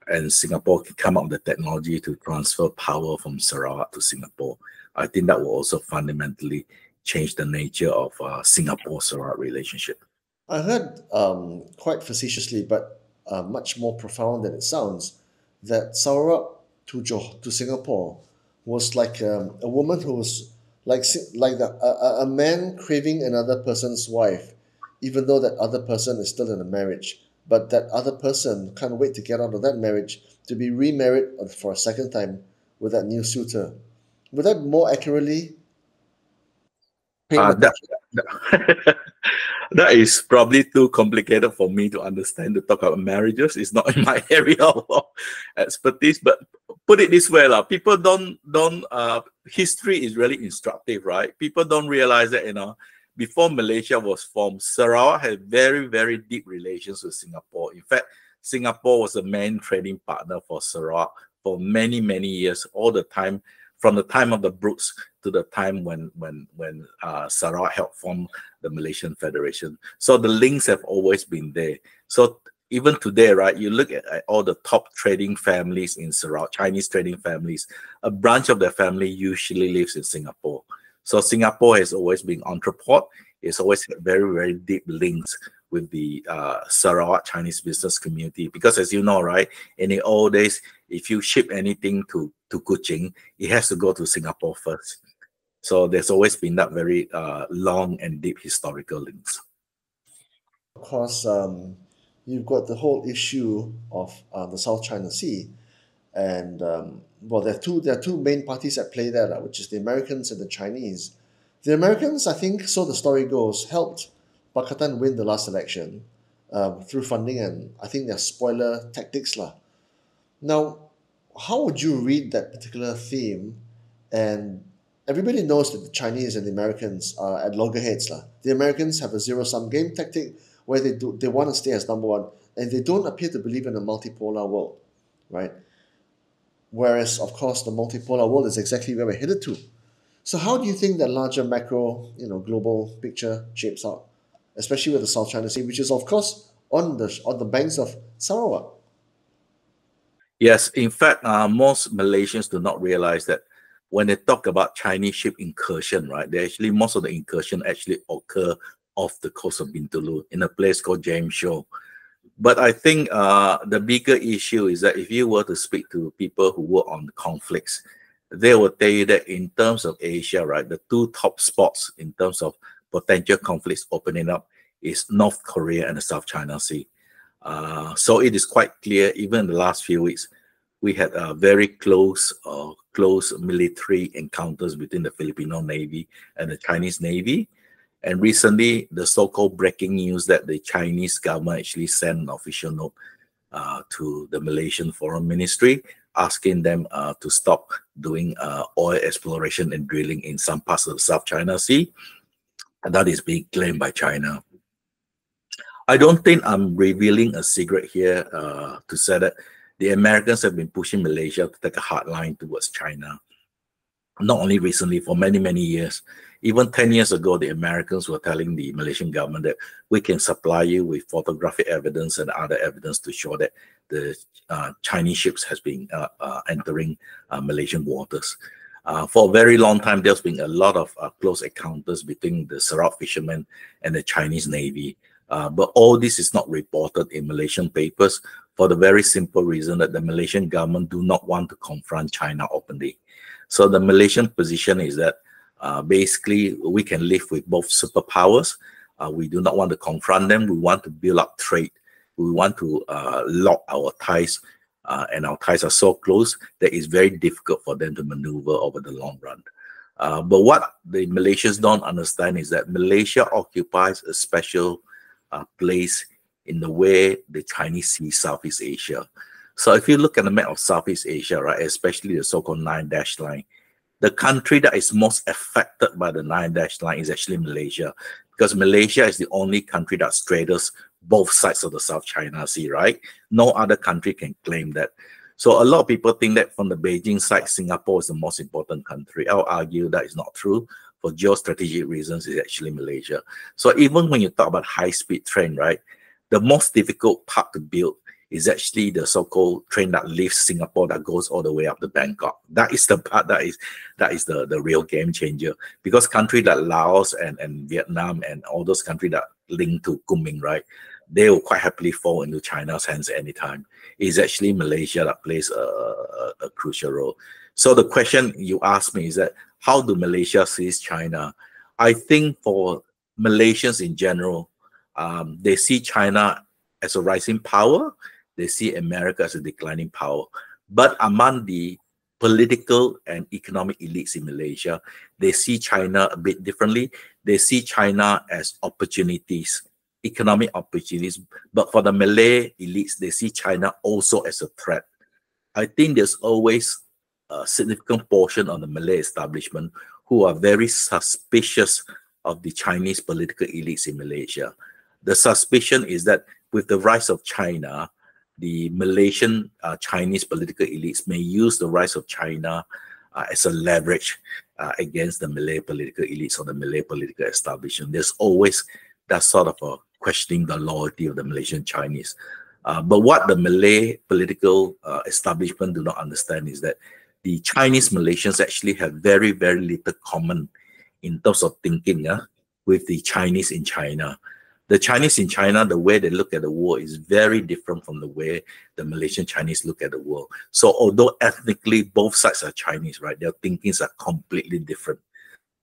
B: and Singapore can come up with the technology to transfer power from Sarawak to Singapore. I think that will also fundamentally change the nature of Singapore-Sarawak relationship.
A: I heard quite facetiously, but much more profound than it sounds, that Sarawak to Singapore was like a woman who was like a man craving another person's wife, even though that other person is still in a marriage. But that other person can't wait to get out of that marriage to be remarried for a second time with that new suitor. Would that more accurately paint the picture?
B: That is probably too complicated for me to understand to talk about marriages. It's not in my area of expertise, but put it this way, people don't history is really instructive, right? People don't realize that, before Malaysia was formed, Sarawak had very, very deep relations with Singapore. In fact, Singapore was the main trading partner for Sarawak for many, many years, all the time, from the time of the Brooks to the time when Sarawak helped form the Malaysian Federation. So the links have always been there. So even today, right, you look at all the top trading families in Sarawak, Chinese trading families, a branch of their family usually lives in Singapore. So Singapore has always been entrepot. It's always had very, very deep links with the Sarawak Chinese business community. Because as you know, right, in the old days, if you ship anything to Kuching, it has to go to Singapore first. So there's always been that very long and deep historical links.
A: Of course, you've got the whole issue of the South China Sea, and there are two main parties at play there, which is the Americans and the Chinese. The Americans, I think, so the story goes, helped Pakatan win the last election through funding and I think their spoiler tactics lah. Now, how would you read that particular theme? And everybody knows that the Chinese and the Americans are at loggerheads lah. The Americans have a zero-sum game tactic where they want to stay as number one, and they don't appear to believe in a multipolar world, right? Whereas, of course, the multipolar world is exactly where we're headed to. So how do you think that larger macro, global picture shapes out, especially with the South China Sea, which is of course on the banks of Sarawak?
B: Yes, in fact, most Malaysians do not realize that when they talk about Chinese ship incursion, right, most of the incursion actually occur off the coast of Bintulu in a place called James Show. But I think the bigger issue is that if you were to speak to people who work on the conflicts, they will tell you that in terms of Asia, right, the two top spots in terms of potential conflicts opening up is North Korea and the South China Sea. So it is quite clear, even in the last few weeks, we had very close military encounters between the Filipino Navy and the Chinese Navy. And recently, the so-called breaking news that the Chinese government actually sent an official note to the Malaysian Foreign Ministry, asking them to stop doing oil exploration and drilling in some parts of the South China Sea. And that is being claimed by China. I don't think I'm revealing a secret here to say that the Americans have been pushing Malaysia to take a hard line towards China. Not only recently, for many, many years. Even 10 years ago, the Americans were telling the Malaysian government that we can supply you with photographic evidence and other evidence to show that the Chinese ships has been entering Malaysian waters. For a very long time, there's been a lot of close encounters between the Sarawak fishermen and the Chinese Navy. But all this is not reported in Malaysian papers for the very simple reason that the Malaysian government do not want to confront China openly. So the Malaysian position is that basically we can live with both superpowers. We do not want to confront them. We want to build up trade. We want to lock our ties, and our ties are so close that it's very difficult for them to maneuver over the long run. But what the Malaysians don't understand is that Malaysia occupies a special place in the way the Chinese see Southeast Asia. So if you look at the map of Southeast Asia, right, especially the so-called 9-dash line, the country that is most affected by the 9-dash line is actually Malaysia, because Malaysia is the only country that straddles both sides of the South China Sea, right? No other country can claim that. So a lot of people think that from the Beijing side, Singapore is the most important country. I'll argue that is not true. For geostrategic reasons, it's actually Malaysia. So even when you talk about high-speed train, right, the most difficult part to build is actually the so-called train that leaves Singapore that goes all the way up to Bangkok. That is the part that is the real game changer. Because countries like Laos and Vietnam and all those countries that link to Kunming, right, they will quite happily fall into China's hands anytime. It's actually Malaysia that plays a crucial role. So the question you asked me is that how do Malaysia see China? I think for Malaysians in general, they see China as a rising power. They see America as a declining power. But among the political and economic elites in Malaysia, they see China a bit differently. They see China as opportunities, economic opportunities. But for the Malay elites, they see China also as a threat. I think there's always a significant portion of the Malay establishment who are very suspicious of the Chinese political elites in Malaysia. The suspicion is that with the rise of China, the Malaysian Chinese political elites may use the rise of China as a leverage against the Malay political elites or the Malay political establishment. There's always that sort of a questioning the loyalty of the Malaysian Chinese. But what the Malay political establishment do not understand is that the Chinese Malaysians actually have very, very little common in terms of thinking with the Chinese in China. The Chinese in China, the way they look at the world is very different from the way the Malaysian Chinese look at the world. So although ethnically both sides are Chinese, right, their thinkings are completely different.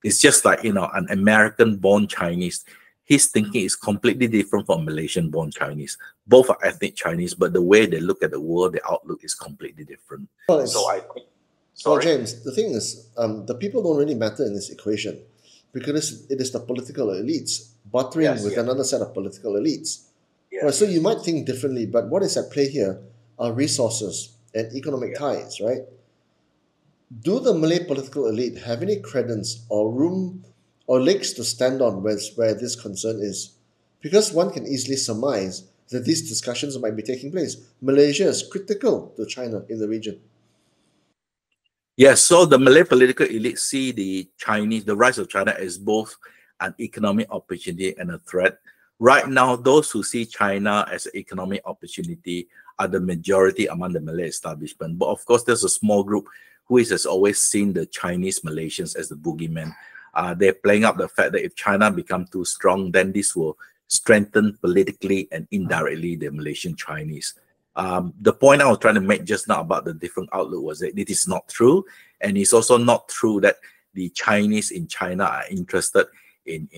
B: It's just like, an American-born Chinese, his thinking is completely different from Malaysian-born Chinese. Both are ethnic Chinese, but the way they look at the world, the outlook is completely different.
A: Well, James, the thing is, the people don't really matter in this equation because it is the political elites buttering with another set of political elites. Right, so you might think differently, but what is at play here are resources and economic ties, right? Do the Malay political elite have any credence or room or legs to stand on where this concern is? Because one can easily surmise that these discussions might be taking place. Malaysia is critical to China in the region.
B: Yes, so the Malay political elite see the rise of China as both an economic opportunity and a threat. Right now, those who see China as an economic opportunity are the majority among the Malay establishment. But of course, there's a small group who has always seen the Chinese Malaysians as the boogeyman. They're playing up the fact that if China becomes too strong, then this will strengthen politically and indirectly the Malaysian Chinese. The point I was trying to make just now about the different outlook was that it is not true. And it's also not true that the Chinese in China are interested in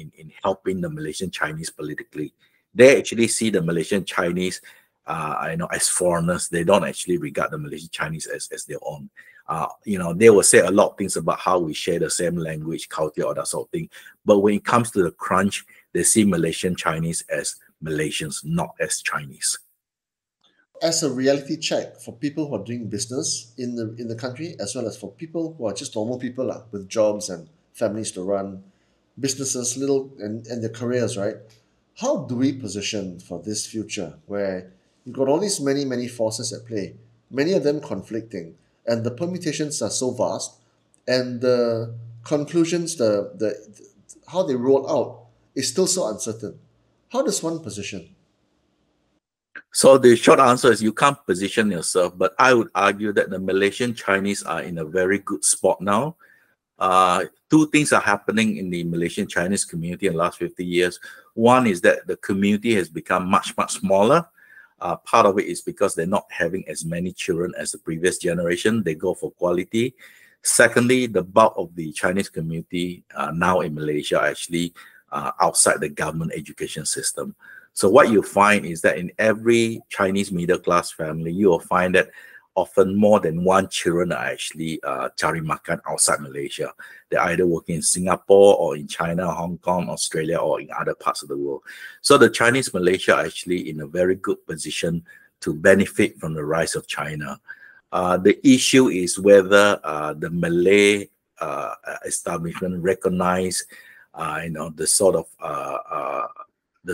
B: helping the Malaysian Chinese politically. They actually see the Malaysian Chinese as foreigners. They don't actually regard the Malaysian Chinese as their own. They will say a lot of things about how we share the same language, culture, or that sort of thing. But when it comes to the crunch, they see Malaysian Chinese as Malaysians, not as Chinese.
A: As a reality check for people who are doing business in the country, as well as for people who are just normal people with jobs and families to run, businesses, and their careers, right? How do we position for this future where you've got all these many forces at play, many of them conflicting, and the permutations are so vast, and the conclusions, how they roll out is still so uncertain. How does one position?
B: So the short answer is you can't position yourself, but I would argue that the Malaysian Chinese are in a very good spot now. Two things are happening in the Malaysian Chinese community in the last 50 years. One is that the community has become much smaller. Part of it is because they're not having as many children as the previous generation. They go for quality. Secondly, the bulk of the Chinese community now in Malaysia are actually outside the government education system. So what you find is that in every Chinese middle class family, you will find that often more than one children are actually cari makan outside Malaysia. They're either working in Singapore or in China, Hong Kong, Australia, or in other parts of the world. So the Chinese Malaysia are actually in a very good position to benefit from the rise of China. The issue is whether the Malay establishment recognize the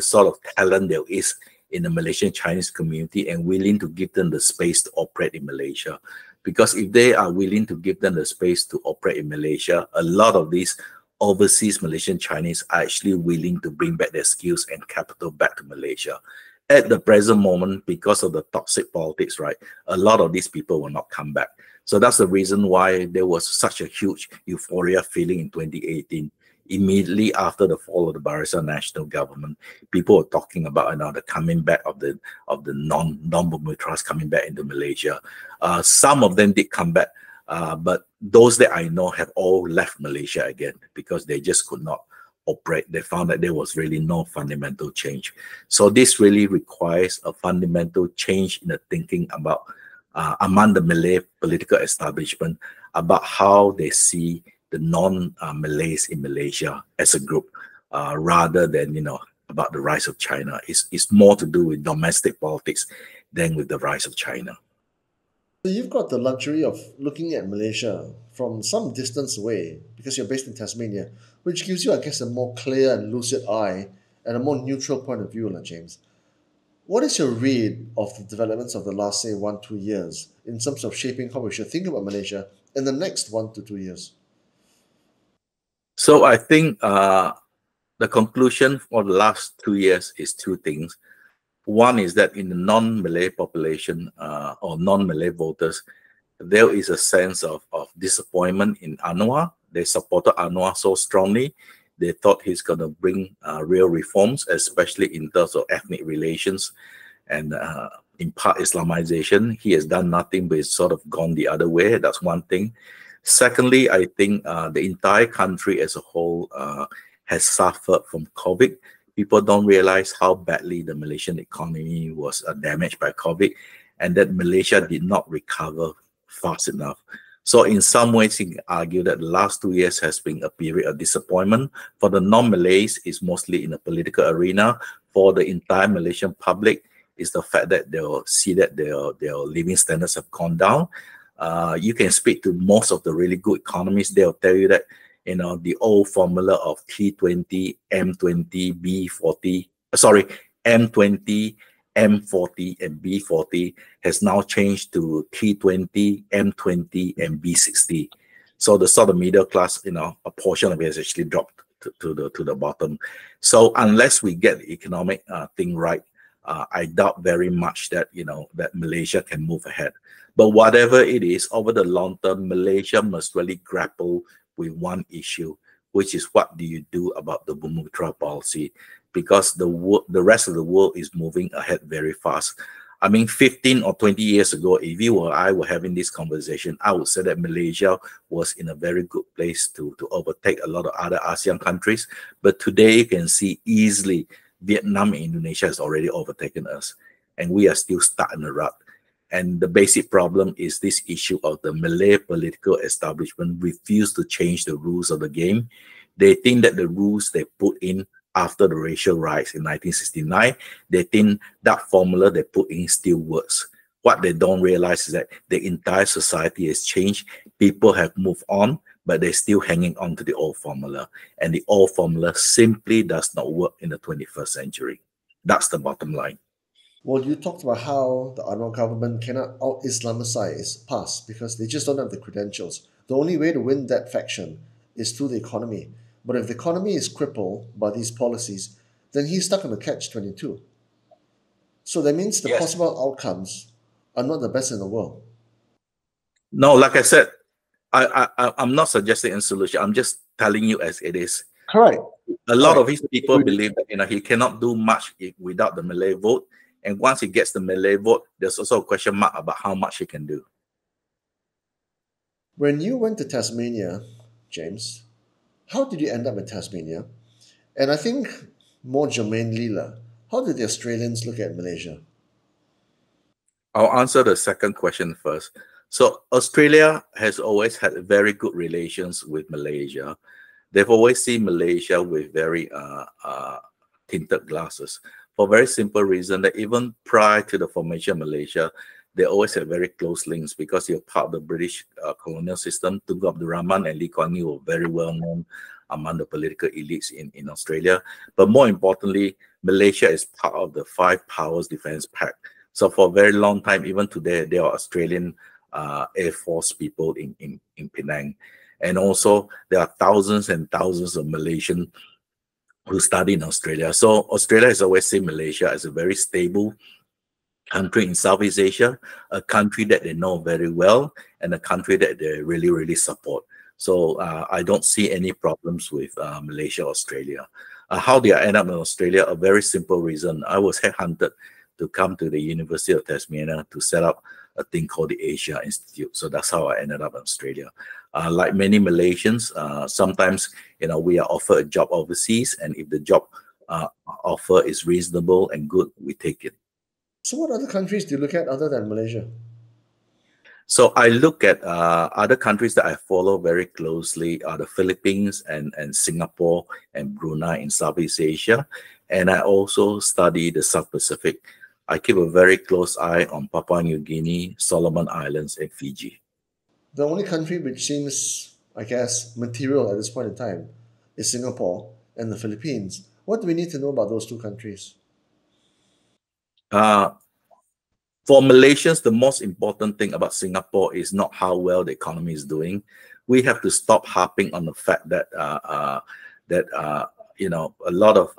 B: sort of talent there is in the Malaysian Chinese community and willing to give them the space to operate in Malaysia. Because if they are willing to give them the space to operate in Malaysia, a lot of these overseas Malaysian Chinese are actually willing to bring back their skills and capital back to Malaysia. At the present moment, because of the toxic politics, right, a lot of these people will not come back. So that's the reason why there was such a huge euphoria feeling in 2018. Immediately after the fall of the Barisan National Government, people were talking about the coming back of the non-Bermutras coming back into Malaysia. Some of them did come back, but those that I know have all left Malaysia again because they just could not operate. They found that there was really no fundamental change. So this really requires a fundamental change in the thinking about among the Malay political establishment about how they see the non-Malays in Malaysia as a group, rather than about the rise of China. It's more to do with domestic politics than with the rise of China.
A: So you've got the luxury of looking at Malaysia from some distance away because you're based in Tasmania, which gives you, I guess, a more clear and lucid eye and a more neutral point of view, James. What is your read of the developments of the last, say, 1-2 years in terms of shaping how we should think about Malaysia in the next 1 to 2 years?
B: So I think the conclusion for the last 2 years is two things. One is that in the non-Malay population or non-Malay voters, there is a sense of disappointment in Anwar. They supported Anwar so strongly. They thought he's going to bring real reforms, especially in terms of ethnic relations and in part Islamization. He has done nothing but it's sort of gone the other way. That's one thing. Secondly, I think the entire country as a whole has suffered from COVID. People don't realize how badly the Malaysian economy was damaged by COVID and that Malaysia did not recover fast enough. So in some ways, you can argue that the last 2 years has been a period of disappointment. For the non-Malays, it's mostly in the political arena. For the entire Malaysian public, it's the fact that they'll see that their living standards have gone down. You can speak to most of the really good economists. They'll tell you that the old formula of T20, M20, B40, M20, M40 and B40 has now changed to T20, M20, and B60. So the sort of middle class, a portion of it has actually dropped to the bottom. So unless we get the economic thing right, I doubt very much that that Malaysia can move ahead. But whatever it is, over the long term, Malaysia must really grapple with one issue, which is what do you do about the Bumiputera policy? Because the rest of the world is moving ahead very fast. I mean, 15 or 20 years ago, if you or I were having this conversation, I would say that Malaysia was in a very good place to overtake a lot of other ASEAN countries. But today, you can see easily Vietnam and Indonesia has already overtaken us, and we are still stuck in the rut. And the basic problem is this issue of the Malay political establishment refuse to change the rules of the game. They think that the rules they put in after the racial riots in 1969, they think that formula they put in still works. What they don't realize is that the entire society has changed. People have moved on, but they're still hanging on to the old formula. And the old formula simply does not work in the 21st century. That's the bottom line.
A: Well, you talked about how the Anwar government cannot out-Islamicize PAS because they just don't have the credentials. The only way to win that faction is through the economy. But if the economy is crippled by these policies, then he's stuck in a catch-22. So that means the possible outcomes are not the best in the world.
B: No, like I said, I'm not suggesting a solution. I'm just telling you as it is.
A: Correct.
B: A lot of his people believe that he cannot do much without the Malay vote. And once he gets the Malay vote, there's also a question mark about how much he can do.
A: When you went to Tasmania, James, how did you end up in Tasmania? And I think more germanely, how did the Australians look at Malaysia?
B: I'll answer the second question first. So Australia has always had very good relations with Malaysia. They've always seen Malaysia with very tinted glasses, for a very simple reason that even prior to the formation of Malaysia, they always had very close links because you're part of the British colonial system. Tunku Abdul Rahman and Lee Kuan Yew were very well known among the political elites in Australia. But more importantly, Malaysia is part of the Five Powers Defence Pact. So for a very long time, even today, there are Australian Air Force people in Penang. And also, there are thousands and thousands of Malaysian who study in Australia. So Australia has always seen Malaysia as a very stable country in Southeast Asia, a country that they know very well, and a country that they really, really support. So I don't see any problems with Malaysia, Australia. How did I end up in Australia? A very simple reason. I was headhunted to come to the University of Tasmania to set up a thing called the Asia Institute. So that's how I ended up in Australia. Like many Malaysians, sometimes we are offered a job overseas, and if the job offer is reasonable and good, we take it.
A: So what other countries do you look at other than Malaysia?
B: So I look at other countries that I follow very closely are the Philippines and Singapore and Brunei in Southeast Asia. And I also study the South Pacific. I keep a very close eye on Papua New Guinea, Solomon Islands, and Fiji.
A: The only country which seems, I guess, material at this point in time is Singapore and the Philippines. What do we need to know about those two countries?
B: For Malaysians, the most important thing about Singapore is not how well the economy is doing. We have to stop harping on the fact that a lot of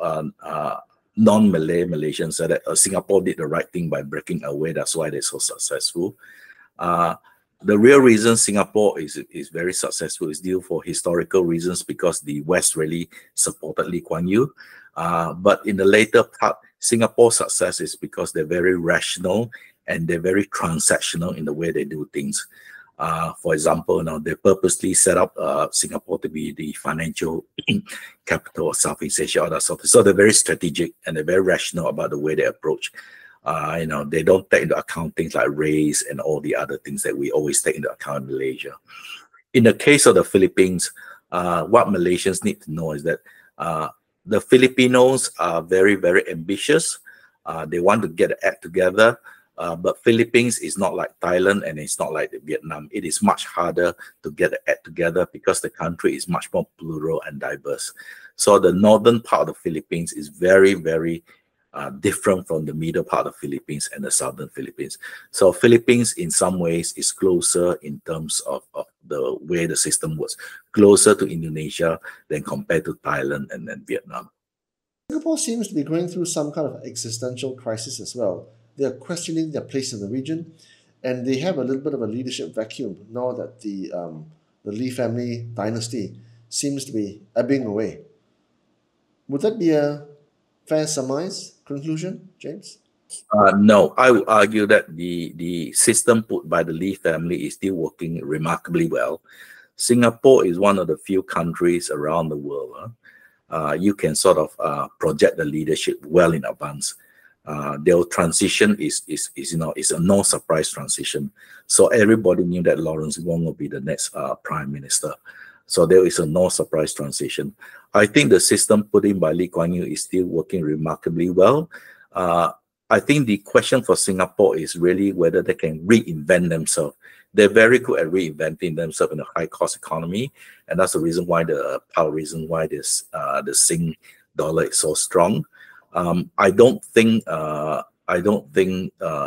B: non-Malay Malaysians said that Singapore did the right thing by breaking away. That's why they're so successful. The real reason Singapore is very successful is due for historical reasons because the West really supported Lee Kuan Yew. But in the later part, Singapore's success is because they're very rational and they're very transactional in the way they do things. For example, they purposely set up Singapore to be the financial capital of Southeast Asia or that sort of. So they're very strategic and they're very rational about the way they approach. They don't take into account things like race and all the other things that we always take into account in Malaysia. In the case of the Philippines, what Malaysians need to know is that the Filipinos are very, very ambitious. They want to get the act together. But Philippines is not like Thailand and it's not like Vietnam. It is much harder to get the act together because the country is much more plural and diverse. So the northern part of the Philippines is very, very different from the middle part of Philippines and the southern Philippines. So Philippines, in some ways, is closer in terms of the way the system works, closer to Indonesia than compared to Thailand and then Vietnam.
A: Singapore seems to be going through some kind of existential crisis as well. They are questioning their place in the region, and they have a little bit of a leadership vacuum now that the Lee family dynasty seems to be ebbing away. Would that be a fair surmise, conclusion, James?
B: No, I would argue that the system put by the Lee family is still working remarkably well. Singapore is one of the few countries around the world you can sort of project the leadership well in advance. Their transition is a no surprise transition. So everybody knew that Lawrence Wong will be the next prime minister. So there is a no surprise transition. I think the system put in by Lee Kuan Yew is still working remarkably well. I think the question for Singapore is really whether they can reinvent themselves. They're very good at reinventing themselves in a high-cost economy, and that's the reason why the Sing dollar is so strong. I don't think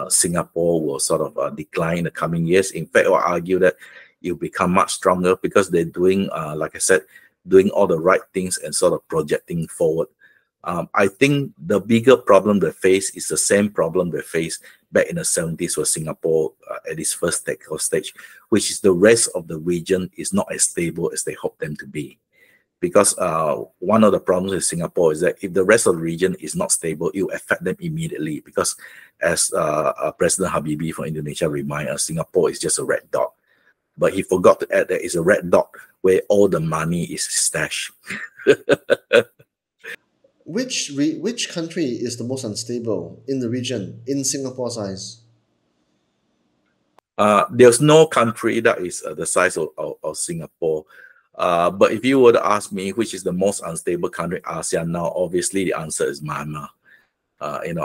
B: Singapore will sort of decline in the coming years. In fact, I'll argue that it will become much stronger because they're doing, like I said, doing all the right things and sort of projecting forward. I think the bigger problem they face is the same problem they faced back in the 70s for Singapore at its first takeoff stage, which is the rest of the region is not as stable as they hope them to be. Because one of the problems with Singapore is that if the rest of the region is not stable, it will affect them immediately. Because as President Habibie from Indonesia reminded us, Singapore is just a red dot. But he forgot to add that it's a red dot where all the money is stashed.
A: Which country is the most unstable in the region, in Singapore's eyes?
B: There's no country that is the size of Singapore. But if you were to ask me which is the most unstable country in ASEAN now, obviously the answer is Myanmar.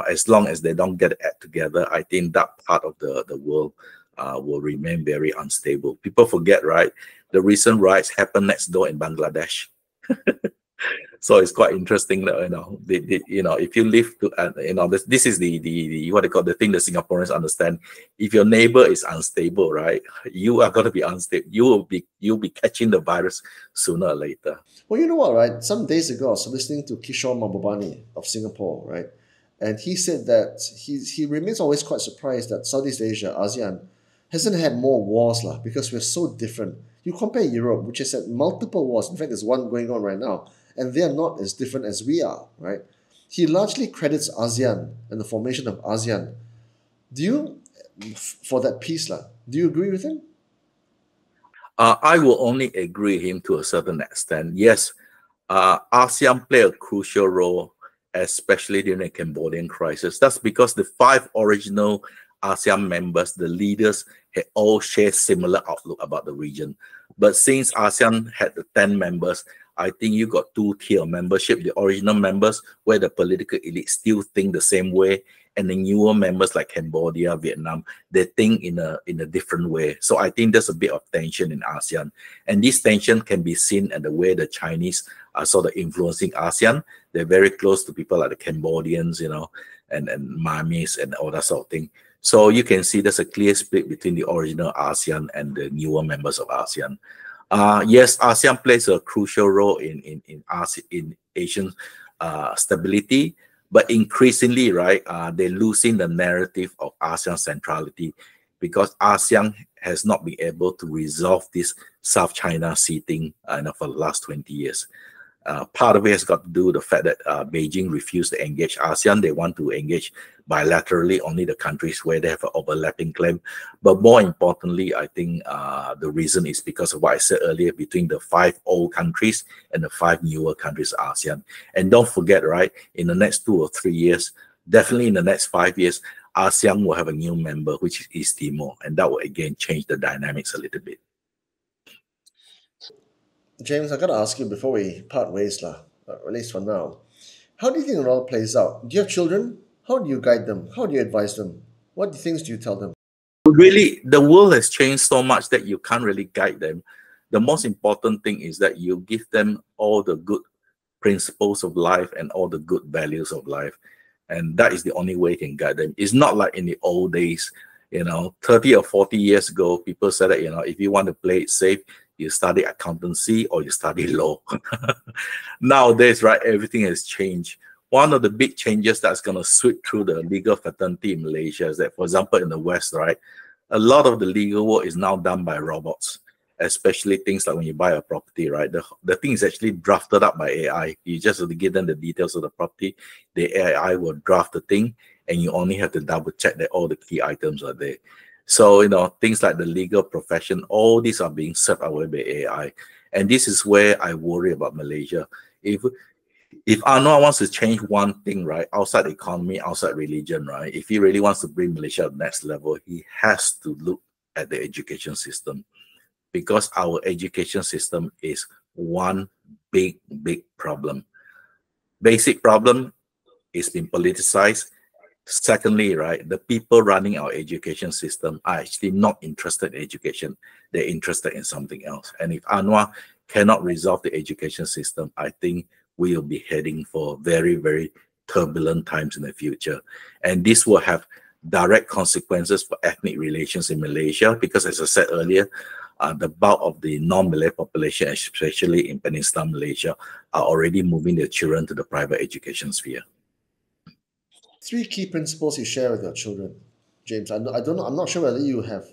B: As long as they don't get it together, I think that part of the world will remain very unstable. People forget, right? The recent riots happened next door in Bangladesh. So it's quite interesting that if you live to this is the what they call the thing that Singaporeans understand. If your neighbor is unstable, right, you are going to be unstable. You'll be catching the virus sooner or later.
A: Well, you know what, right? Some days ago, I was listening to Kishore Mahbubani of Singapore, right, and he said that he remains always quite surprised that Southeast Asia, ASEAN, hasn't had more wars because we're so different. You compare Europe, which has had multiple wars. In fact, there's one going on right now, and they are not as different as we are, right? He largely credits ASEAN and the formation of ASEAN. For that piece, do you agree with him?
B: I will only agree with him to a certain extent. Yes, ASEAN played a crucial role, especially during the Cambodian crisis. That's because the 5 original ASEAN members, the leaders, had all shared similar outlook about the region. But since ASEAN had the 10 members, I think you got 2 tier membership, the original members where the political elite still think the same way, and the newer members like Cambodia, Vietnam, they think in a different way. So I think there's a bit of tension in ASEAN. And this tension can be seen in the way the Chinese are sort of influencing ASEAN. They're very close to people like the Cambodians, and Myanmar and all that sort of thing. So you can see there's a clear split between the original ASEAN and the newer members of ASEAN. Yes, ASEAN plays a crucial role in Asian stability, but increasingly, right, they're losing the narrative of ASEAN centrality because ASEAN has not been able to resolve this South China Sea thing for the last 20 years. Part of it has got to do with the fact that Beijing refused to engage ASEAN. They want to engage bilaterally only the countries where they have an overlapping claim. But more importantly, I think the reason is because of what I said earlier between the 5 old countries and the 5 newer countries ASEAN. And don't forget, right, in the next 2 or 3 years, definitely in the next 5 years, ASEAN will have a new member, which is East Timor. And that will again change the dynamics a little bit.
A: James, I got to ask you before we part ways, at least for now. How do you think it all plays out? Do you have children? How do you guide them? How do you advise them? What things do you tell them?
B: Really, the world has changed so much that you can't really guide them. The most important thing is that you give them all the good principles of life and all the good values of life. And that is the only way you can guide them. It's not like in the old days, 30 or 40 years ago, people said that, if you want to play it safe, you study accountancy or you study law. Nowadays, right, everything has changed. One of the big changes that's going to sweep through the legal fraternity in Malaysia is that, for example, in the West, right, a lot of the legal work is now done by robots, especially things like when you buy a property, right? The thing is actually drafted up by AI. You just have to give them the details of the property. The AI will draft the thing, and you only have to double check that all the key items are there. So, things like the legal profession, all these are being set away by AI. And this is where I worry about Malaysia. If Anwar wants to change one thing, right, outside economy, outside religion, right, if he really wants to bring Malaysia to the next level, he has to look at the education system, because our education system is one big problem. Basic problem is being politicized. Secondly, right, the people running our education system are actually not interested in education. They're interested in something else. And if Anwar cannot resolve the education system, I think we will be heading for very, very turbulent times in the future. And this will have direct consequences for ethnic relations in Malaysia, because as I said earlier, the bulk of the non-Malay population, especially in Peninsular Malaysia, are already moving their children to the private education sphere.
A: 3 key principles you share with your children, James. I don't know. I'm not sure whether you have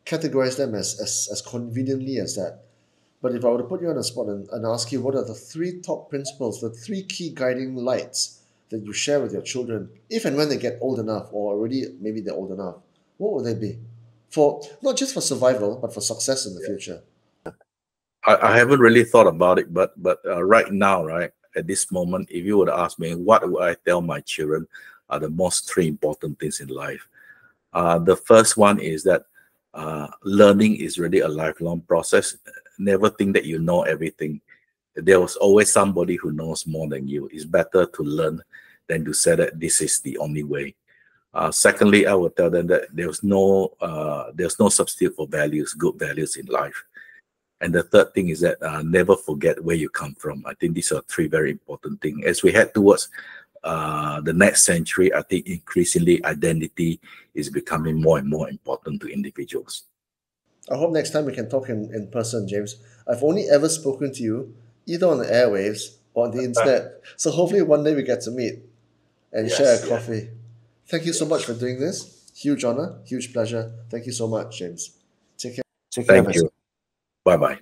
A: categorized them as conveniently as that. But if I were to put you on the spot and ask you what are the 3 top principles, the 3 key guiding lights that you share with your children, if and when they get old enough, or already maybe they're old enough, what would they be? For not just for survival, but for success in the future.
B: I haven't really thought about it, but right now, right, at this moment, if you would ask me, what would I tell my children are the most 3 important things in life? The first one is that learning is really a lifelong process. Never think that you know everything. There was always somebody who knows more than you. It's better to learn than to say that this is the only way. Secondly, I would tell them that there's no substitute for values, good values in life. And the third thing is that never forget where you come from. I think these are 3 very important things. As we head towards the next century, I think increasingly identity is becoming more and more important to individuals.
A: I hope next time we can talk in person, James. I've only ever spoken to you either on the airwaves or on the internet. So hopefully one day we get to meet and share a coffee. Thank you so much for doing this. Huge honor, huge pleasure. Thank you so much, James. Take care.
B: Thank you. Bye-bye.